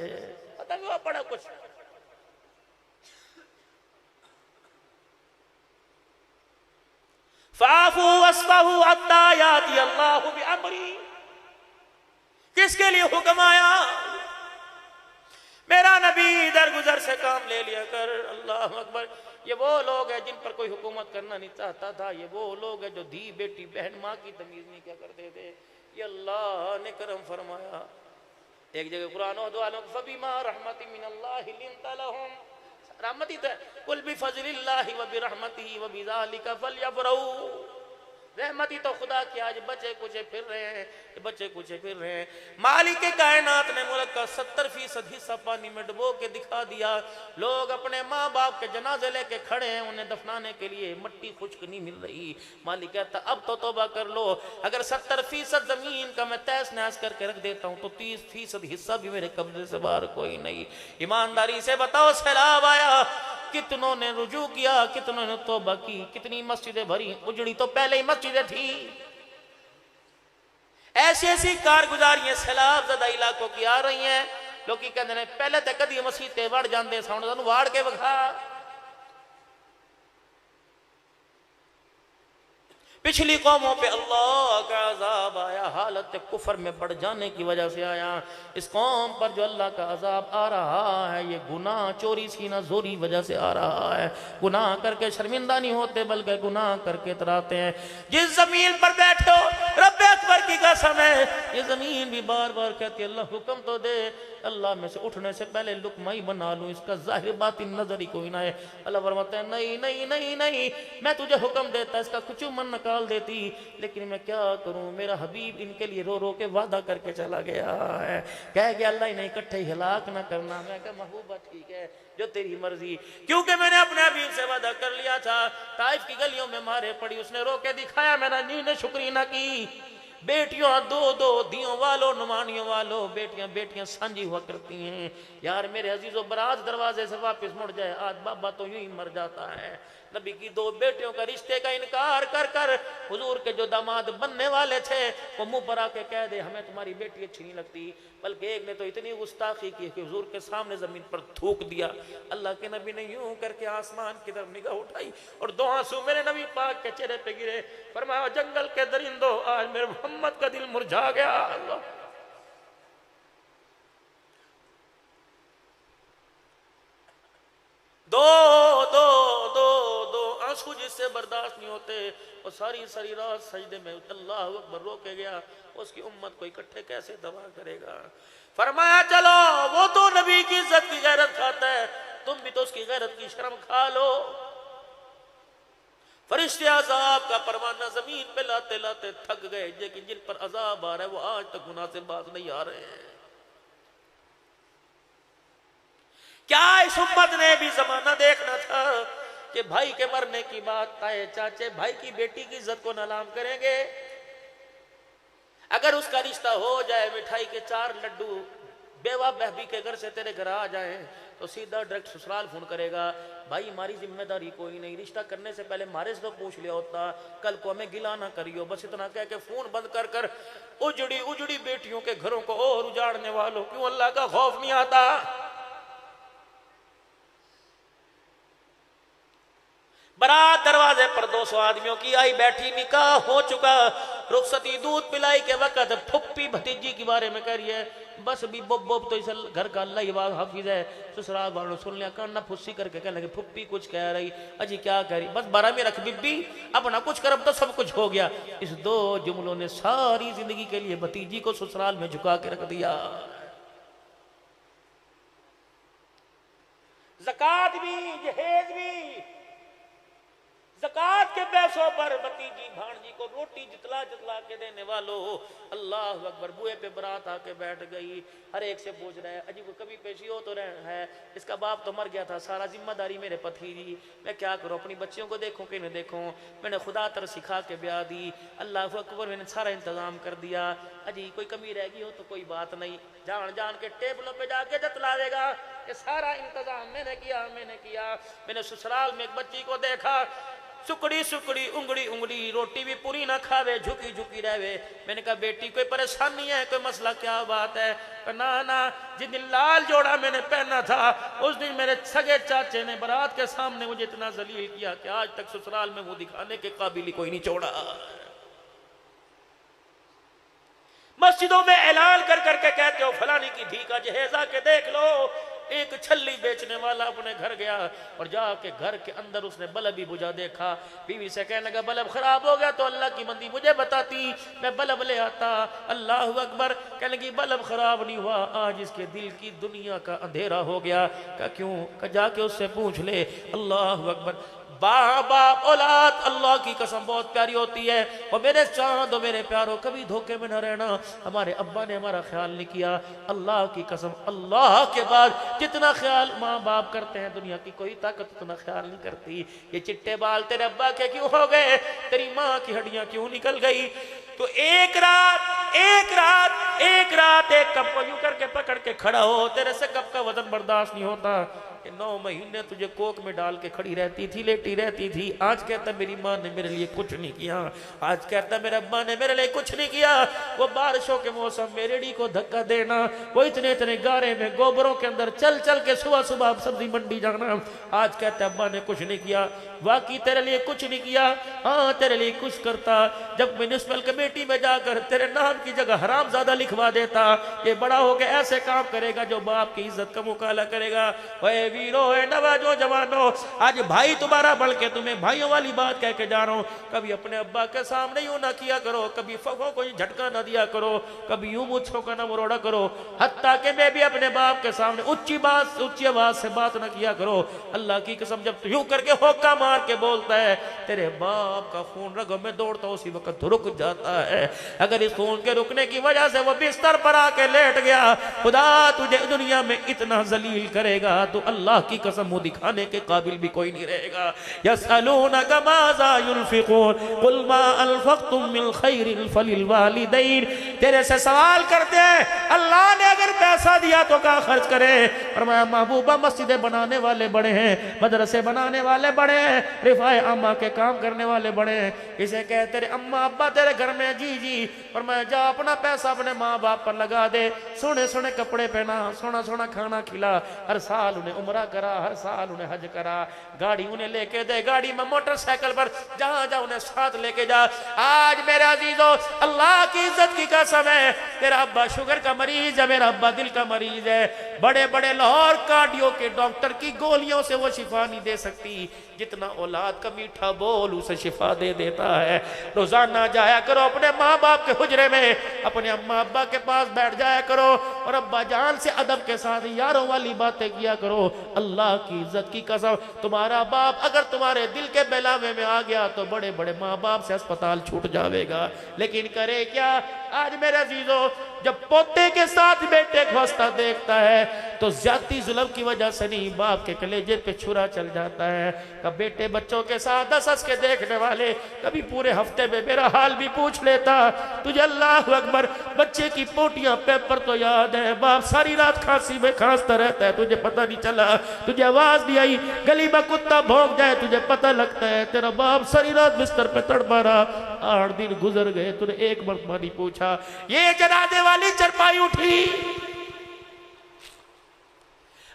پتہ نہیں ہوا پڑا کچھ۔ فَعَفُوا وَاصْفَحُوا حَتَّىٰ يَأْتِيَ اللَّهُ بِأَمْرِهِ۔ کس کے لیے حکم آیا؟ میرا نبی در گزر سے کام لے لیا کر۔ اللہ اکبر۔ یہ وہ لوگ ہیں جن پر کوئی حکومت کرنا نہیں چاہتا تھا، یہ وہ لوگ ہیں جو دھی بیٹی بہن ماں کی تمیز نہیں کیا کرتے تھے۔ یہ اللہ نے کرم فرمایا۔ ایک جگہ قرآن و دعا لوگ فَبِمَا رَحْمَةٍ مِّنَ اللَّهِ لِنْتَ لَهُمْ، رحمتی تو ہے، قُلْ بِفَضْلِ اللَّهِ وَبِرَحْمَتِهِ وَبِذَلِكَ فَلْيَفْرَحُوا۔ رحمتی تو خدا کی آج بچے کچھ پھر رہے ہیں، بچے کچھ پھر رہے ہیں۔ مالک کائنات نے ملک کا 70% حصہ پانی میں ڈبو کے دکھا دیا۔ لوگ اپنے ماں باپ کے جنازے لے کے کھڑے ہیں، انہیں دفنانے کے لیے مٹی خشک نہیں مل رہی۔ مالک کہتا اب تو توبہ کر لو، اگر 70% زمین کا میں تیس نیس کر کے رکھ دیتا ہوں تو 30% حصہ بھی میرے قبضے سے باہر کوئی نہیں۔ ایمانداری سے بتاؤ، سیلاب آیا، کتنوں نے رجوع کیا، کتنوں نے توبہ کی، کتنی مسجدیں بھری، اجڑی تو پہلے ہی مسجدیں تھی۔ ایسی ایسی کارگزاریاں سیلاب زدہ علاقوں کی آ رہی ہیں۔ لوگ کی کہتے ہیں پہلے تے کدی مسیحتے وڑ جاندے ساؤنڈ واڑ کے بکھا۔ پچھلی قوموں پہ اللہ کا عذاب آیا، حالت کفر میں بڑھ جانے کی وجہ سے آیا۔ اس قوم پر جو اللہ کا عذاب آ رہا ہے، یہ گناہ چوری سینہ زوری وجہ سے آ رہا ہے۔ گناہ کر کے شرمندہ نہیں ہوتے بلکہ گناہ کر کے اتراتے ہیں۔ جس زمین پر بیٹھے ہو، رب اکبر کی قسم ہے، یہ زمین بھی بار بار کہتی ہے اللہ حکم تو دے، اللہ میں سے اٹھنے سے پہلے لقمہ ہی بنا لوں، اس کا ظاہر باطن نظر ہی کوئی نہ ہے۔ اللہ فرماتا ہے نہیں نہیں نہیں نہیں، میں تجھے حکم دیتا، اس کا کچھ من نکال دیتی، لیکن میں کیا کروں، میرا حبیب ان کے لیے رو رو کے وعدہ کر کے چلا گیا ہے، کہہ گیا اللہ انہیں اکٹھے ہلاک نہ کرنا۔ میں کہا محبوبہ ٹھیک ہے، جو تیری مرضی، کیونکہ میں نے اپنے حبیب سے وعدہ کر لیا تھا۔ طائف کی گلیوں میں مارے پڑی، اس نے رو کے دکھایا، میں نے نیند شکری نہ کی۔ بیٹیوں دو دو دیوں والوں نمانیوں والوں، بیٹیاں سانجی ہوا کرتی ہیں۔ یار میرے عزیزو، برات دروازے سے واپس مڑ جائے، آج بابا تو یوں ہی مر جاتا ہے۔ نبی کی دو بیٹیوں کا رشتے کا انکار کر کر حضور کے جو داماد بننے والے تھے وہ منہ پر آ کے کہہ دے ہمیں تمہاری بیٹی اچھی نہیں لگتی، بلکہ ایک نے تو اتنی گستاخی کی کہ حضور کے سامنے زمین پر تھوک دیا۔ اللہ کے نبی نے یوں کر کے آسمان کی طرف نگاہ اٹھائی اور دو آنسو میرے نبی پاک کے چہرے پہ گرے، فرمایا جنگل کے درندوں، آج میرے محمد کا دل مرجھا گیا۔ اللہ دو دو دو دو آنسو جس سے برداشت نہیں ہوتے، اور ساری رات سجدے میں اللہ اکبر رو کے گیا، اس کی امت کو اکٹھے کیسے تباہ کرے گا۔ فرمایا چلو، وہ تو نبی کی عزت کی غیرت کھاتا ہے، تم بھی تو اس کی غیرت کی شرم کھا لو۔ فرشتے عذاب کا پروانہ زمین پہ لاتے لاتے تھک گئے، لیکن جن پر عذاب آ رہا ہے وہ آج تک گناہ سے باز نہیں آ رہے ہیں۔ کیا اس امت نے بھی زمانہ دیکھنا تھا کہ بھائی کے مرنے کی بات تائے چاچے بھائی کی بیٹی کی عزت کو نالام کریں گے؟ اگر اس کا رشتہ ہو جائے، مٹھائی کے 4 لڈو بیوہ بہبی کے گھر سے تیرے گھر آ جائیں تو سیدھا ڈائریکٹ سسرال فون کرے گا، بھائی ہماری ذمہ داری کوئی نہیں، رشتہ کرنے سے پہلے ہمارے سے تو پوچھ لیا ہوتا، کل کو ہمیں گلا نہ کریو۔ بس اتنا کہہ کے فون بند کر کر اجڑی بیٹیوں کے گھروں کو اور اجاڑنے والوں، کیوں اللہ کا خوف نہیں آتا؟ برات دروازے پر 200 آدمیوں کی آئی بیٹھی، نکاح ہو چکا، رخصتی دودھ پلائی کے وقت پھپھی بھتیجی کے بارے میں کہہ رہی ہے بس بھی بوب تو اس گھر کا اللہ ہی حافظ ہے۔ سسرال والوں سن لیا، کاننا پھسی کر کے کہنے لگے پھپھی کچھ کہہ رہی، اجی کیا کہہ رہی، بس 12 میں رکھ بی اب نہ کچھ کرب تو سب کچھ ہو گیا۔ اس 2 جملوں نے ساری زندگی کے لیے بھتیجی کو سسرال میں جھکا کے رکھ دیا۔ زکات بھی جہیز بھی، زکات کے پیسوں پر بتیجی بھانجی کو روٹی جتلا جتلا کے دینے والوں، اللہ اکبر، بوئے پہ برات آ کے بیٹھ گئی، ہر ایک سے پوچھ رہا ہے اجی کو کبھی پیشی ہو تو رہا ہے، اس کا باپ تو مر گیا تھا، سارا ذمہ داری میرے پر تھی، میں کیا کروں، اپنی بچیوں کو دیکھوں کہ نہ دیکھوں، میں نے خدا تر سکھا کے بیاہ دی، اللہ اکبر، میں نے سارا انتظام کر دیا، اجی کوئی کمی رہ گئی ہو تو کوئی بات نہیں، جان جان کے ٹیبلوں پہ جا کے جتلا دے گا کہ سارا انتظام میں نے کیا۔ میں نے سسرال میں ایک بچی کو دیکھا، سکڑی سکڑی انگڑی انگڑی، روٹی بھی پوری نہ کھاوے، جھکی جھکی رہے، میں نے کہا بیٹی کوئی پریشانی ہے، کوئی مسئلہ، کیا بات ہے؟ نا جس دن لال جوڑا میں نے پہنا تھا اس دن میرے سگے چاچے نے برات کے سامنے مجھے اتنا ذلیل کیا کہ آج تک سسرال میں وہ دکھانے کے قابل ہی کوئی نہیں چھوڑا۔ مسجدوں میں اعلان کر کر کے کہتے ہو فلانی کی دھی کا جہیز آ کے دیکھ لو، ایک چھلی بیچنے والا اپنے گھر گیا اور جا کے گھر کے اندر اس نے بلب ہی بجھا دیکھا، بیوی سے کہنے لگا بلب خراب ہو گیا تو اللہ کی بندی مجھے بتاتی، میں بلب لے آتا۔ اللہ اکبر، کہنے لگی بلب خراب نہیں ہوا، آج اس کے دل کی دنیا کا اندھیرا ہو گیا۔ کہا کیوں؟ کہ جا کے اس سے پوچھ لے۔ اللہ اکبر، باپ اولاد اللہ کی قسم بہت پیاری ہوتی ہے، اور میرے چاند و میرے پیاروں کبھی دھوکے میں نہ رہنا، ہمارے ابا نے ہمارا خیال نہیں کیا، اللہ کی قسم اللہ کے بعد جتنا خیال ماں باپ کرتے ہیں دنیا کی کوئی طاقت اتنا خیال نہیں کرتی۔ یہ چٹے بال تیرے ابا کے کیوں ہو گئے؟ تیری ماں کی ہڈیاں کیوں نکل گئی؟ تو ایک رات ایک کپ کو یوں کر کے پکڑ کے کھڑا ہو، تیرے سے کپ کا وزن برداشت نہیں ہوتا کہ 9 مہینے تجھے کوک میں ڈال کے کھڑی رہتی تھی، لیٹی رہتی تھی، آج کہتا میری ماں نے میرے لیے کچھ نہیں کیا، آج کہتا میرے ابا نے میرے لیے کچھ نہیں کیا۔ وہ بارشوں کے موسم میں ریڑی کو دھکا دینا، وہ اتنے گارے میں گوبروں کے اندر چل چل کے صبح سبزی منڈی جانا، آج کہتا ابا نے کچھ نہیں کیا۔ واقعی تیرے لیے کچھ نہیں کیا، ہاں تیرے لیے کچھ کرتا، جب میونسپل کمیٹی میں جا کر تیرے نام کی جگہ حرام زیادہ لکھوا دیتا، یہ بڑا ہو کے ایسے کام کرے گا جو باپ کی عزت کا مکالہ کرے گا۔ اے ویرو، اے نواجو جوانو، آج بھائی تمہارا بڑھ کے تمہیں بھائیوں والی بات کہہ کے جا رہا ہوں، کبھی اپنے ابا کے سامنے یوں نہ کیا کرو، کبھی فقوں کو جھٹکا نہ دیا کرو، کبھی یوں مچھوں کا نہ مروڑا کرو، حتیٰ کہ میں بھی اپنے باپ کے سامنے اونچی آواز سے بات نہ کیا کرو۔ اللہ کی قسم جب تو یوں کر کے ہوکا مار کے بولتا ہے، تیرے باپ کا خون رگوں میں دوڑتا اسی وقت رک جاتا ہے۔ اگر اس خون کے رکنے کی وجہ سے وہ بستر پر آ کے لیٹ گیا، خدا تجھے دنیا میں اتنا ذلیل کرے گا تو اللہ کی قسم وہ دکھانے کے قابل بھی کوئی نہیں رہے گا۔ یسألونک ماذا ينفقون قل ما انفقتم من خیر فللوالدین، تیرے سے سوال کرتے ہیں اللہ نے اگر پیسہ دیا تو کہاں خرچ کرے؟ فرمایا محبوبہ مسجدیں بنانے والے بڑے ہیں، مدرسے بنانے والے بڑے ہیں، رفاع عامہ کے کام کرنے والے بڑے ہیں، اسے کہتے تیرے اماں ابا تیرے گھر میں، جی فرمایا جا اپنا پیسہ اپنے ماں باپ پر لگا دے، سونے سونے کپڑے پہنا، سونا سونا کھانا کھلا، ہر سال انہیں عمرہ کرا، ہر سال انہیں حج کرا، گاڑی انہیں لے کے دے، گاڑی میں موٹر سائیکل پر جہاں جا انہیں ساتھ لے کے جا۔ آج میرے عزیزو اللہ کی عزت کی قسم ہے، تیرا ابا شوگر کا مریض ہے، میرا ابا دل کا مریض ہے، بڑے بڑے لاہور کارڈیو کے ڈاکٹر کی گولیوں سے وہ شفا نہیں دے سکتی جتنا اولاد کا میٹھا بول اسے شفا دے دیتا ہے۔ روزانہ جایا کرو اپنے ماں باپ کے حجرے میں، اپنے اماں ابا کے پاس بیٹھ جایا کرو اور ابا جان سے ادب کے ساتھ یاروں والی باتیں کیا کرو۔ اللہ کی عزت کی قسم تمہارا باپ اگر تمہارے دل کے بہلاوے میں آ گیا تو بڑے بڑے ماں باپ سے اسپتال چھوٹ جاوے گا، لیکن کرے کیا؟ آج میرے عزیزو جب پوتے کے ساتھ بیٹے کو ہنستا دیکھتا ہے تو زیادتی ظلم کی وجہ سے نہیں، باپ کے کلیجے پہ چھرا چل جاتا ہے۔ کہ بیٹے بچوں کے ساتھ ہنس کے دیکھنے والے کبھی پورے ہفتے میں میرا حال بھی پوچھ لیتا، تجھے اللہ اکبر بچے کی پوٹیاں پیپر تو یاد ہے، باپ ساری رات کھانسی میں کھانستا رہتا ہے، تجھے پتہ نہیں چلا، تجھے آواز نہیں آئی، گلی میں کتا بھونک جائے تجھے پتہ لگتا ہے، تیرا باپ ساری رات بستر پہ تڑپا رہا، 8 دن گزر گئے، تو نے ایک مرتبہ نہیں پوچھا۔ یہ جنازے والی چرپائی اٹھی،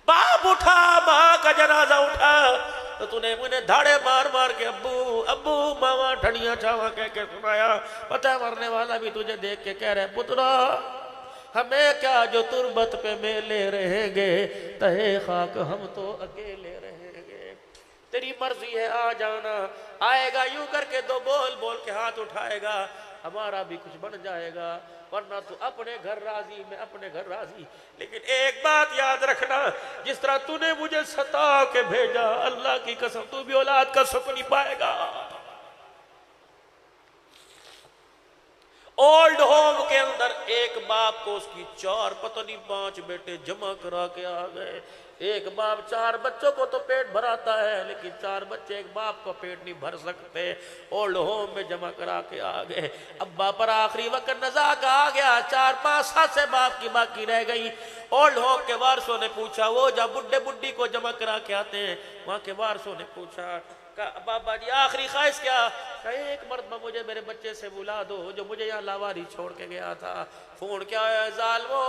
باپ اٹھا، ماں کا جنازہ اٹھا، تو تو نے مجھے دھاڑے مار مار کے ابو ابو ماما ٹھڑیاں چاوا کہہ کے سنایا۔ پتہ ہے مرنے والا بھی تجھے دیکھ کے کہہ رہے پترا ہمیں کیا جو تربت پہ میلے رہیں گے، تہے خاک ہم تو اکیلے رہیں گے، تیری مرضی ہے آ جانا۔ آئے گا یوں کر کے 2 بول بول کے ہاتھ اٹھائے گا، ہمارا بھی کچھ بن جائے گا۔ ورنہ تو اپنے گھر راضی میں اپنے گھر راضی. لیکن ایک بات یاد رکھنا، جس طرح تو نے مجھے ستا کے بھیجا، اللہ کی قسم تو بھی اولاد کا سکھ نہیں پائے گا. اولڈ ہوم کے اندر ایک باپ کو اس کی 4 پتہ نہیں 5 بیٹے جمع کرا کے آ گئے. ایک باپ 4 بچوں کو تو پیٹ بھراتا ہے، لیکن 4 بچے ایک باپ کو پیٹ نہیں بھر سکتے. اولڈ ہوم میں جمع کرا کے آ گئے. ابا پر آخری وقت نزا کا آ گیا، 4-5 سال سے باپ کی باقی رہ گئی. اولڈ ہوم کے وارثوں نے پوچھا، وہ جب بڈھے بڈھی کو جمع کرا کے آتے ہیں، وہاں کے وارثوں نے پوچھا بابا جی آخری خواہش کیا؟ کہ ایک مرتبہ مجھے میرے بچے سے بلا دو جو مجھے یہاں لاواری چھوڑ کے گیا تھا. فون کیا ہے ظالمو،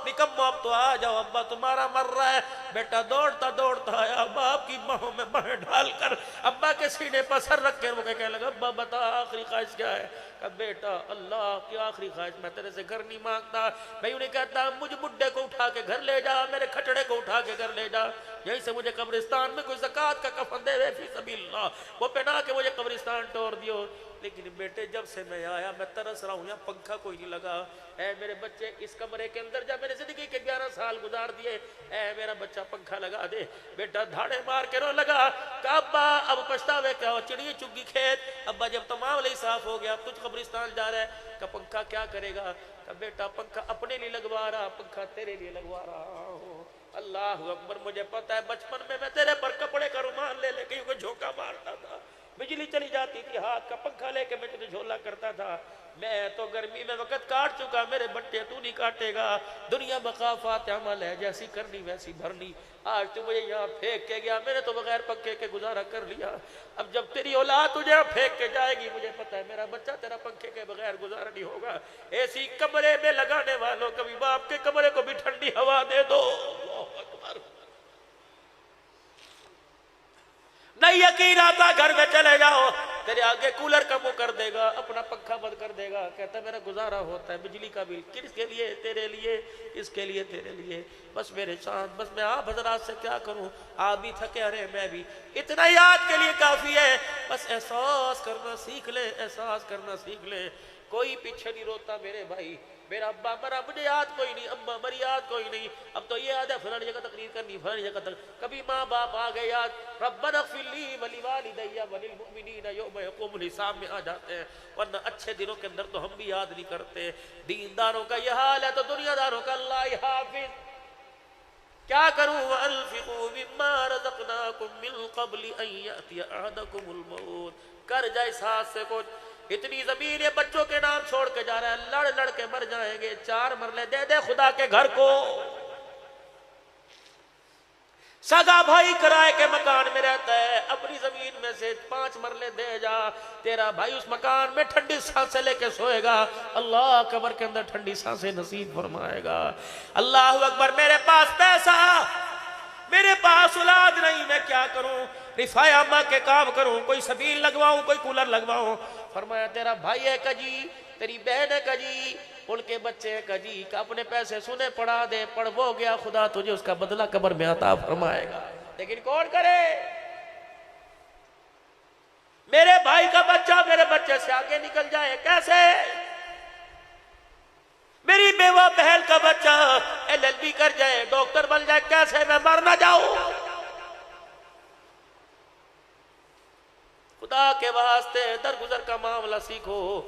نکمو اب تو آ جاؤ، ابا تمہارا مر رہا ہے. بیٹا دوڑتا دوڑتا آیا، باپ کی باہوں میں باہیں ڈال کر ابا کے سینے پر سر رکھ کے وہ کہنے لگا ابا بتا آخری خواہش کیا ہے؟ کہ بیٹا اللہ کی آخری خواہش میں تیرے سے گھر نہیں مانگتا، میں انہیں کہتا مجھے بڈھے کو اٹھا کے گھر لے جا، میرے کھٹڑے کو اٹھا کے گھر لے جا، یہیں سے مجھے قبرستان میں کوئی زکوٰۃ کا کفن دے دے فی سبیل اللہ، وہ پہنا کے مجھے قبرستان ٹور دیو. لیکن بیٹے جب سے میں آیا میں ترس رہا ہوں، یہاں پنکھا کوئی نہیں لگا. اے میرے بچے اس کمرے کے اندر جب میں نے زندگی کے 11 سال گزار دیے، اے میرا بچہ پنکھا لگا دے. بیٹا دھاڑے مار کے رو لگا کہ ابا اب پچھتاوے کیا ہو، چڑیے چگی کھیت، ابا جب تمام لئی صاف ہو گیا اب تجھ قبرستان جا رہا ہے، کہ پنکھا کیا کرے گا؟ کہ بیٹا پنکھا اپنے لیے لگوا رہا، پنکھا تیرے لیے لگوا رہا ہوں. اللہ اکبر. مجھے پتا ہے بچپن میں تیرے پر کپڑے کا رومال لے لے کے جھونکا مارتا تھا، بجلی چلی جاتی تھی ہاتھ کا پنکھا لے کے میں تجھے جھولا کرتا تھا. میں تو گرمی میں وقت کاٹ چکا، میرے بچے تو نہیں کاٹے گا. دنیا مقافات عمل ہے، جیسی کرنی ویسی بھرنی. آج تو مجھے یہاں پھینک کے گیا، میں نے تو بغیر پنکھے کے گزارا کر لیا. اب جب تیری اولاد تجھے پھینک کے جائے گی، مجھے پتا ہے میرا بچہ تیرا پنکھے کے بغیر گزارا نہیں ہوگا. ایسی کمرے میں لگانے والوں کبھی باپ کے کمرے کو بھی ٹھنڈی ہوا دے دو. اللہ اکبر. نہیں یقین آتا گھر میں چلے جاؤ، تیرے آگے کولر کا منہ کر دے گا، اپنا پنکھا بند کر دے گا، کہتا ہے میرا گزارا ہوتا ہے. بجلی کا بل کس کے لیے؟ تیرے لیے، اس کے لیے تیرے لیے. بس میرے ساتھ، بس میں آپ حضرات سے کیا کروں، آپ بھی تھکے رہے میں بھی، اتنا ہی آج کے لیے کافی ہے. بس احساس کرنا سیکھ لے، احساس کرنا سیکھ لے. کوئی پیچھے نہیں روتا میرے بھائی. میرا ابا مرا مجھے یاد کوئی نہیں، اماں مری یاد کوئی نہیں. اب تو یہ یاد ہے فلانی جگہ تقریر کرنی، فلانی جگہ تقریر. کبھی ماں باپ آ گئے یاد، ربنا اغفر لی ولوالدی وللمؤمنین یوم یقوم الحساب میں آ جاتے ہیں. ورنہ اچھے دنوں کے اندر تو ہم بھی یاد نہیں کرتے. دینداروں کا یہ حال ہے تو دنیا داروں کا اللہ حافظ. کیا کروں؟ وَأَنفِقُوا مِمَّا رَزَقْنَاكُم مِّن قَبْلِ أَن يَأْتِيَ أَحَدَكُمُ الْمَوْتُ. کر جائے ساتھ سے کچھ. اتنی زمین یہ بچوں کے نام چھوڑ کے جا رہا ہے، لڑ لڑ کے مر جائیں گے. 4 مرلے دے دے خدا کے گھر کو. سگا بھائی کرائے کے مکان میں رہتا ہے، اپنی زمین میں سے 5 مرلے دے جا. تیرا بھائی اس مکان میں ٹھنڈی سانسیں لے کے سوئے گا، اللہ قبر کے اندر ٹھنڈی سانسیں نصیب فرمائے گا. اللہ اکبر. میرے پاس پیسہ، میرے پاس اولاد نہیں، میں کیا کروں؟ رفاع عامہ کے کام کروں، کوئی سبیل لگواؤں، کوئی کولر لگواؤں. فرمایا تیرا بھائی ہے کجی، تیری بہن ہے کجی، ان کے بچے ہیں کجی، کہ اپنے پیسے سنے پڑھا دے، پڑھ وہ گیا، خدا تجھے اس کا بدلہ قبر میں عطا فرمائے گا. لیکن کون کرے؟ میرے بھائی کا بچہ میرے بچے سے آگے نکل جائے کیسے؟ میری بیوہ بہن کا بچہ LLB کر جائے، ڈاکٹر بن جائے کیسے؟ میں مر نہ جاؤں. خدا کے واسطے درگزر کا معاملہ سیکھو.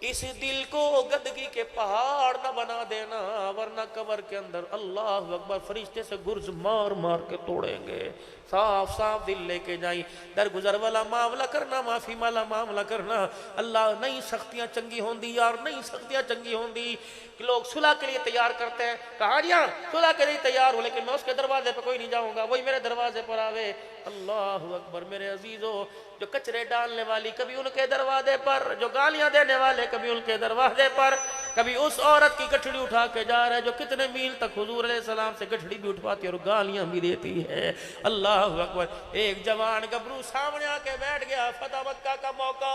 اس دل کو گندگی کے پہاڑ نہ بنا دینا، ورنہ قبر کے اندر اللہ اکبر فرشتے سے گرز مار مار کے توڑیں گے. صاف صاف دل لے کے جائیں. درگزر والا معاملہ کرنا، معافی والا معاملہ کرنا. اللہ نئی سختیاں چنگی ہوندی یار، نئی سختیاں چنگی ہوندی. لوگ صلح کے لیے تیار کرتے ہیں، کہا جی ہاں صلح کے لیے تیار ہوں، لیکن میں اس کے دروازے پہ کوئی نہیں جاؤں گا، وہی میرے دروازے پر آوے. اللہ اکبر. میرے عزیزو، جو کچرے ڈالنے والی کبھی ان کے دروازے پر، جو گالیاں دینے والے کبھی ان کے دروازے پر، کبھی اس عورت کی گٹھڑی اٹھا کے جا رہا ہے جو کتنے میل تک حضور علیہ السلام سے گٹھڑی بھی اٹھواتی ہے اور گالیاں بھی دیتی ہے. اللہ اکبر. ایک جوان گبرو سامنے آ کے بیٹھ گیا، فتح مکہ کا موقع،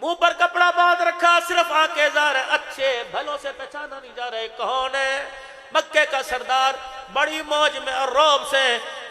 منہ پر کپڑا باندھ رکھا، صرف آنکھیں ظاہر ہے، اچھے بھلوں سے پہچانا نہیں جا رہے کون ہے. مکے کا سردار بڑی موج میں اور روب سے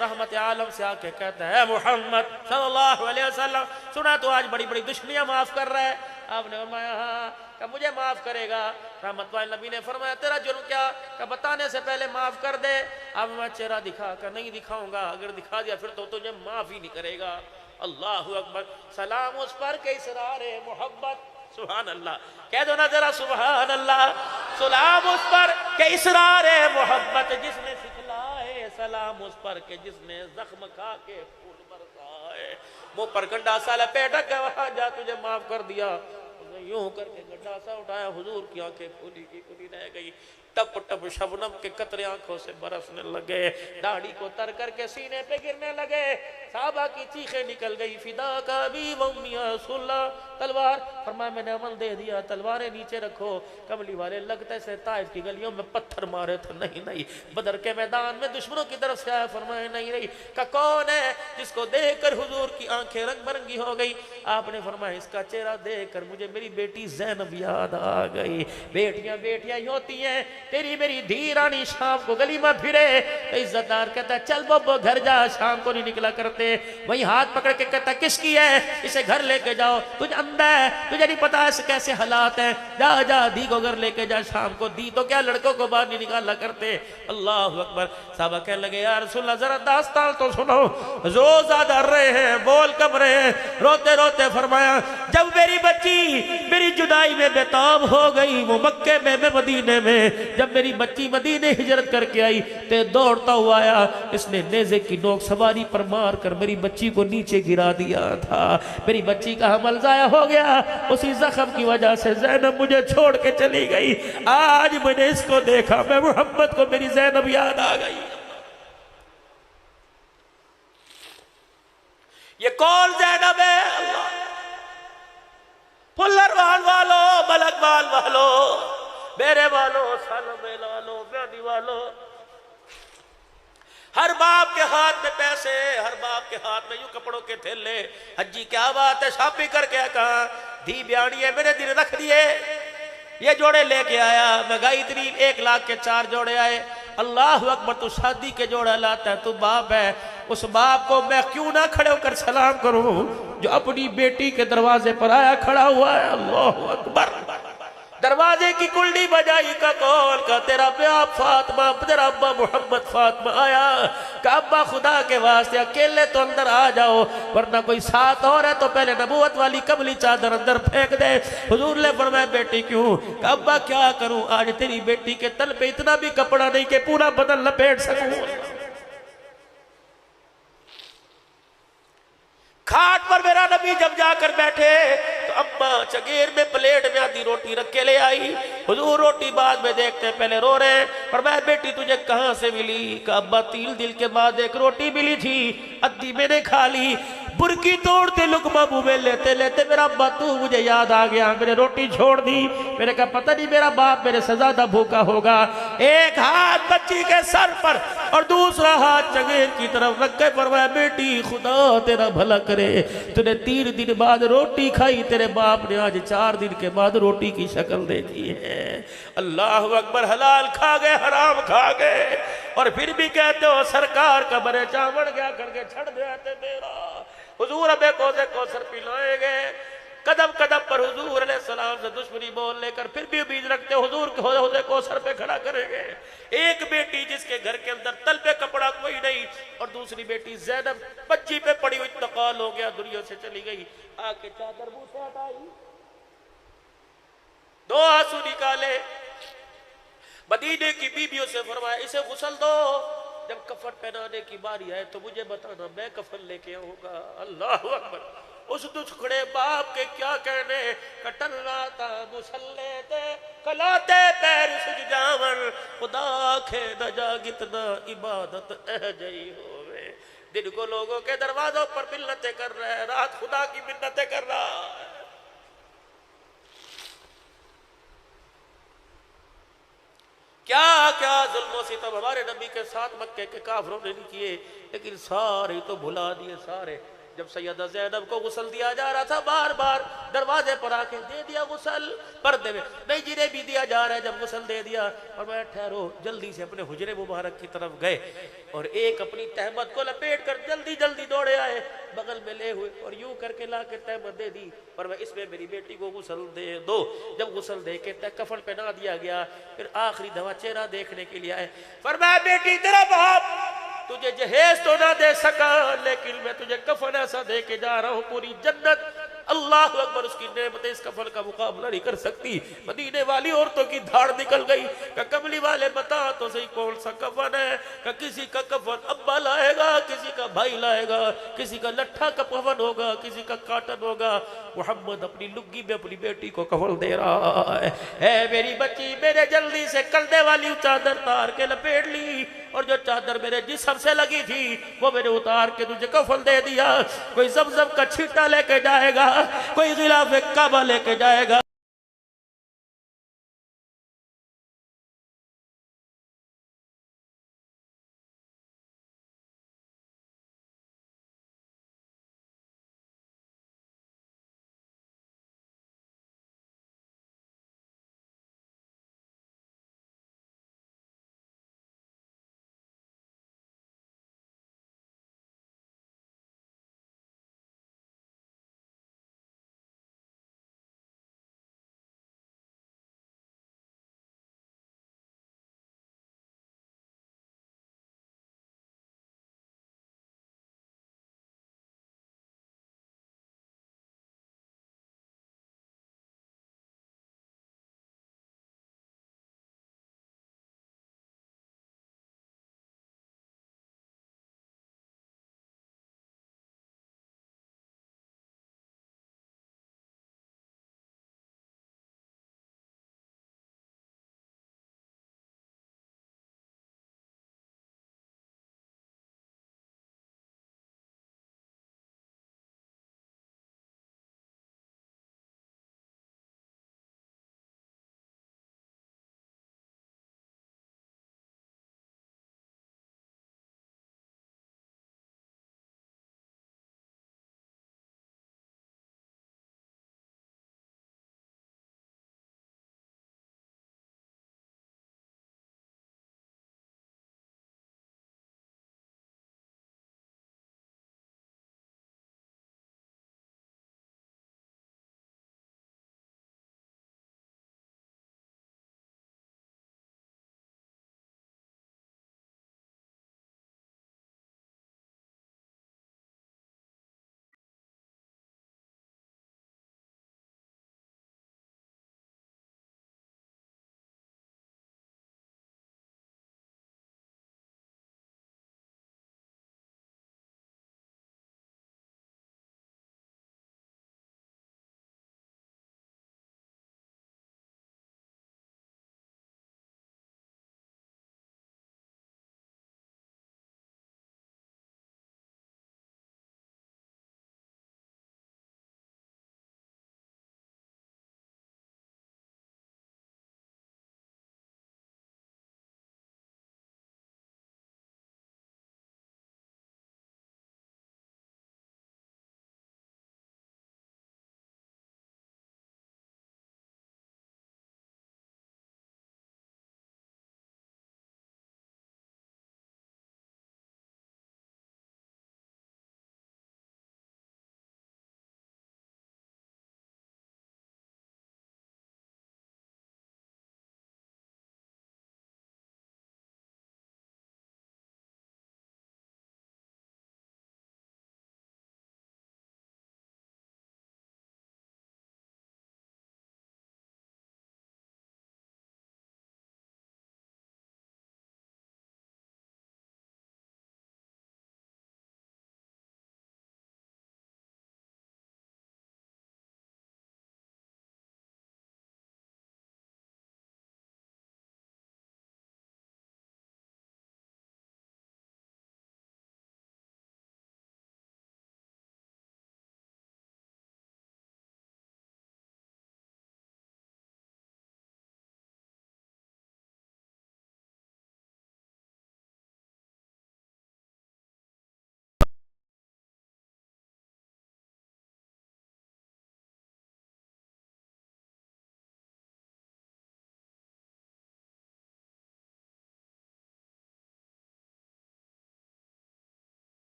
رحمت عالم سے آ کے کہتا ہے محمد صلی اللہ علیہ وسلم سنا تو آج بڑی بڑی دشمنیاں معاف کر رہا ہے. آپ نے فرمایا ہاں. کہ مجھے معاف کرے گا؟ رحمت والے نبی نے فرمایا تیرا جرم کیا؟ کہ بتانے سے پہلے معاف کر دے. اب میں چہرہ دکھا کر نہیں دکھاؤں گا، اگر دکھا دیا پھر تو تجھے معاف ہی نہیں کرے گا. اللہ اکبر. سلام اس پر کہ اسرار محبت. سبحان اللہ. کہہ دو نا ذرا سبحان اللہ. سلام اس پر کہ اسرار محبت جس نے سکھلائے، سلام اس پر کہ جس نے زخم کھا کے پھول برسائے. منہ پر گنڈا سا لپیٹا کہ وہاں جا تجھے معاف کر دیا. یوں کر کے گنڈا سا اٹھایا، حضور کی آنکھیں پھولی کی پھولی رہ گئی. ٹپ ٹپ شبنم کے قطرے آنکھوں سے برسنے لگے، داڑھی کو تر کر کے سینے پہ گرنے لگے. صحابہ کی چیخیں نکل گئی. فدا کا ابی و امی یا رسول اللہ. تلوار. فرمایا میں نے عمل دے دیا، تلواریں نیچے رکھو. کملی والے لگتے سے طائف کی گلیوں میں پتھر مارے تھے. نہیں بدر کے میدان میں دشمنوں کی طرف سے آیا. فرمایا نہیں. کہ کون ہے جس کو دیکھ کر حضور کی آنکھیں رنگ برنگی ہو گئی؟ آپ نے فرمایا اس کا چہرہ دیکھ کر مجھے میری بیٹی زینب یاد آ گئی. بیٹیاں ہی ہوتی ہیں. تیری میری دھی رانی شام کو گلی میں پھرے، عزت دار کہتا ہے چل بابا گھر جا. شام کو نہیں نکلا کرتے. وہی ہاتھ پکڑ کے کہتا کس کی ہے؟ اسے گھر لے کے جاؤ. تجھے اندھا ہے، تجھے نہیں پتا اس کیسے حالات ہیں. جا دی کو گھر لے کے جا. شام کو دی تو کیا لڑکوں کو باہر نہیں نکالا کرتے. اللہ اکبر. صحابہ کہنے لگے یا رسول اللہ ذرا داستان تو سنو. روزہ دار رہے ہیں، بول کم رہے ہیں. روتے روتے فرمایا جب میری بچی میری جدائی میں بےتاب ہو گئی، وہ مکے میں مدینے میں، جب میری بچی مدینے ہجرت کر کے آئی تے دوڑتا ہوا آیا، اس نے نیزے کی نوک سواری پر مار کر میری بچی کو نیچے گرا دیا تھا. میری بچی کا حمل ضائع ہو گیا. اسی زخم کی وجہ سے زینب مجھے چھوڑ کے چلی گئی. آج میں نے اس کو دیکھا، میں محمد کو میری زینب یاد آ گئی. یہ کون زینب ہے؟ اللہ. پھلروان والو، ملکوال والو، میرے والو، سالمین والو، بیانی والو. ہر باپ کے ہاتھ میں پیسے، ہر باپ کے ہاتھ میں یوں کپڑوں کے تھیلے. حجی کیا بات ہے، شاپنگ کر کے کہا دھی بیانی ہے، میرے دل رکھ دیے. یہ جوڑے لے کے آیا. میں گئی اتنی 1 لاکھ کے 4 جوڑے آئے. اللہ اکبر. تو شادی کے جوڑا لاتا ہے، تو باپ ہے. اس باپ کو میں کیوں نہ کھڑے ہو کر سلام کروں جو اپنی بیٹی کے دروازے پر آیا کھڑا ہوا ہے. اللہ اکبر. دروازے کی کلڈی بجائی کا کون کا تیرا باپ فاطمہ، تیرا ابا محمد فاطمہ آیا. کہ ابا خدا کے واسطے اکیلے تو اندر آ جاؤ، ورنہ کوئی ساتھ اور ہے تو پہلے نبوت والی کملی چادر اندر پھینک دے. حضور نے فرمایا بیٹی کیوں؟ کہ ابا کیا کروں، آج تیری بیٹی کے تن پہ اتنا بھی کپڑا نہیں کہ پورا بدن لپیٹ سکوں. کھاٹ پر میرا نبی جب جا کر بیٹھے تو اماں چگیر میں پلیٹ میں آدھی روٹی رکھ کے لے آئی. حضور روٹی بعد میں دیکھتے پہلے رو رہے. فرمایا بیٹی تجھے کہاں سے ملی؟ کہ ابا 3 دن کے بعد ایک روٹی ملی تھی، ادھی میں نے کھا لی. برکی توڑتے لقمہ منہ میں لیتے لیتے میرا ابا تو مجھے یاد آ گیا، میں نے روٹی چھوڑ دی. میں نے کہا پتہ نہیں میرا باپ میرے سے زیادہ بھوکا ہوگا. ایک ہاتھ بچی کے سر پر اور دوسرا ہاتھ چگیر کی طرف رکھ کے فرمایا بیٹی خدا تیرا بھلا کرے، تو نے 3 دن بعد روٹی کھائی، تیرے باپ نے آج 4 دن کے بعد روٹی کی شکل دیکھی ہے. اللہ اکبر. حلال کھا گئے، حرام کھا گئے، اور پھر بھی کہتے ہو سرکار کا برے چاوڑ گیا کر کے چھڑ دیتے میرا. حضور ابے کوزے کوثر پلائیں گے. قدم قدم پر حضور علیہ السلام سے دشمنی بول لے کر پھر بھی امید رکھتے حضور کے حوضے کوثر پہ کھڑا کریں گے. ایک بیٹی جس کے گھر کے اندر تل پہ کپڑا کوئی نہیں، اور دوسری بیٹی زینب بچی پہ پڑی ہوئی انتقال ہو گیا، دنیا سے چلی گئی. آ کے چادر منہ سے ہٹائی، 2 آنسو نکالے. مدینے کی بیویوں سے فرمایا اسے غسل دو، جب کفن پہنانے کی باری آئے تو مجھے بتانا، میں کفن لے کے آؤں گا. اللہ اکبر. اس دکھڑے باپ کے کیا کہنے. کٹن راتا مسلے تے کلاتے پیر سج جاون، خدا کھے نہ جا گتنا عبادت اہ جئی ہوئے. دن کو لوگوں کے دروازوں پر منتیں کر رہے ہیں، رات خدا کی منتیں کر رہا ہے. کیا کیا ظلم و ستم ہمارے نبی کے ساتھ مکے کے کافروں نے نہیں کیے، لیکن سارے تو بھلا دیے. سارے جب سیدہ زینب کو غسل دیا جا رہا تھا بار بار دروازے پر آ کے دے دیا غسل، پردے میں نہیں جنہیں بھی دیا جا رہا ہے، جب غسل دے دیا اور میں ٹھہرو، جلدی سے اپنے حجرے مبارک کی طرف گئے اور ایک اپنی تہمت کو لپیٹ کر جلدی جلدی دوڑے آئے، بغل میں لے ہوئے اور یوں کر کے لا کے تہمت دے دی اور میں اس میں میری بیٹی کو غسل دے دو۔ جب غسل دے کے کفن پہنا دیا گیا، پھر آخری دفعہ چہرہ دیکھنے کے لیے آئے، فرمایا بیٹی تیرا باپ تجھے جہیز تو نہ دے سکا، لیکن میں تجھے کفن ایسا دے کے جا رہا ہوں، پوری جنت اللہ اکبر اس کی نعمتیں اس کفن کا مقابلہ نہیں کر سکتی۔ مدینے والی عورتوں کی دھاڑ نکل گئی کہ کملی والے بتا تو صحیح کون سا کفن ہے، کہ کسی کا کفن ابا لائے گا، کسی کا بھائی لائے گا، کسی کا لٹھا کا کفن ہوگا، کسی کا کاٹن ہوگا۔ محمد اپنی لگی میں اپنی بیٹی کو کفن دے رہا ہے، اے میری بچی میرے جلدی سے کندھے والی چادر تار کے لپیٹ لی، اور جو چادر میرے جسم سے لگی تھی وہ میں نے اتار کے تجھے کفن دے دیا۔ کوئی زمزم کا چھیٹا لے کے جائے گا، کوئی غلاف کعبہ لے کے جائے گا۔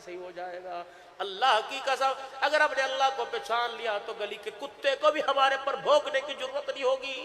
صحیح ہو جائے گا۔ اللہ کی قسم اگر ہم نے اللہ کو پہچان لیا تو گلی کے کتے کو بھی ہمارے پر بھونکنے کی ضرورت نہیں ہوگی۔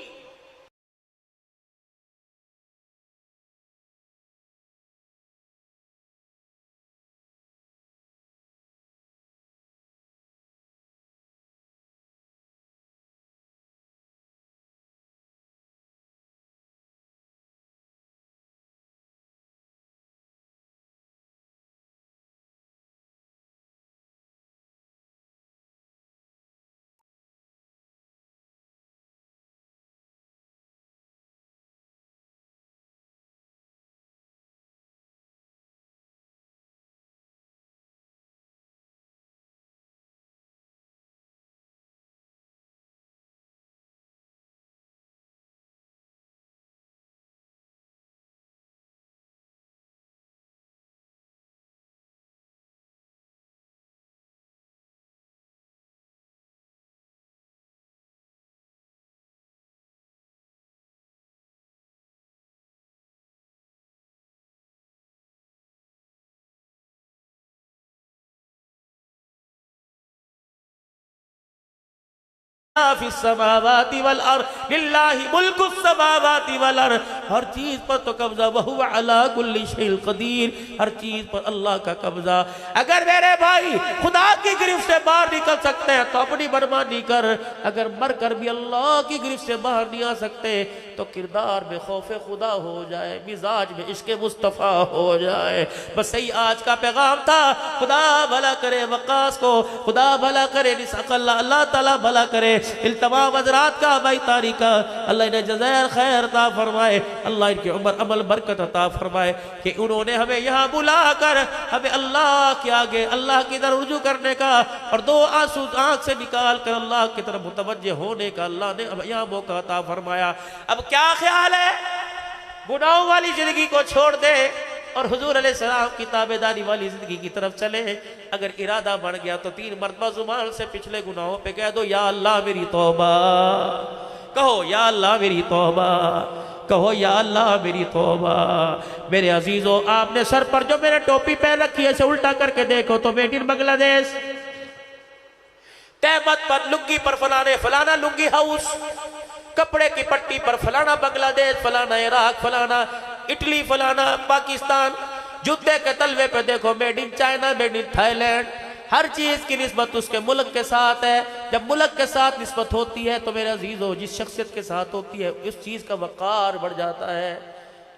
فی السماوات والارض للہ ملک السماوات والارض، ہر چیز پر تو قبضہ، وہو علی کل شیء قدیر، ہر چیز پر اللہ کا قبضہ۔ اگر میرے بھائی خدا کی گرفت سے باہر نکل سکتے ہیں تو اپنی برمانی کر، اگر مر کر بھی اللہ کی گرفت سے باہر نہیں آ سکتے تو کردار میں خوف خدا ہو جائے، مزاج میں عشق مصطفیٰ ہو جائے۔ بس یہی آج کا پیغام تھا۔ خدا بھلا کرے وقاص کو، خدا بھلا کرے نساق اللہ، اللہ تعالیٰ بھلا کرے ان تمام حضرات کا بھائی تاریخ کا، اللہ انہیں جزائر خیر عطا فرمائے، اللہ ان کی عمر عمل برکت عطا فرمائے کہ انہوں نے ہمیں یہاں بلا کر ہمیں اللہ کے آگے اللہ کی طرف رجوع کرنے کا اور دو آنسو آنکھ سے نکال کر اللہ کی طرف متوجہ ہونے کا اللہ نے ہمیں یہاں موقع عطا فرمایا۔ اب کیا خیال ہے؟ گناہوں والی زندگی کو چھوڑ دے اور حضور علیہ السلام کی تابعداری والی زندگی کی طرف چلے۔ اگر ارادہ بڑھ گیا تو 3 مرتبہ زبان سے پچھلے گناہوں پہ کہہ دو یا اللہ میری توبہ، کہو یا اللہ میری توبہ، کہو یا اللہ میری توبہ۔ میرے عزیزو، آپ نے سر پر جو میرے ٹوپی پہن رکھی ہے اسے الٹا کر کے دیکھو تو میڈ ان بنگلہ دیش، تہمت پر لنگی پر فلانا لنگی ہاؤس، کپڑے کی پٹی پر فلانا بنگلہ دیش، فلانا عراق، فلانا اٹلی، فلانا پاکستان، جوتے کے تلوے پہ دیکھو made in China, made in Thailand. ہر چیز کی نسبت اس کے ملک کے ساتھ ہے۔ جب ملک کے ساتھ نسبت ہوتی ہے تو میرے عزیزو جس شخصیت کے ساتھ ہوتی ہے اس چیز کا وقار بڑھ جاتا ہے۔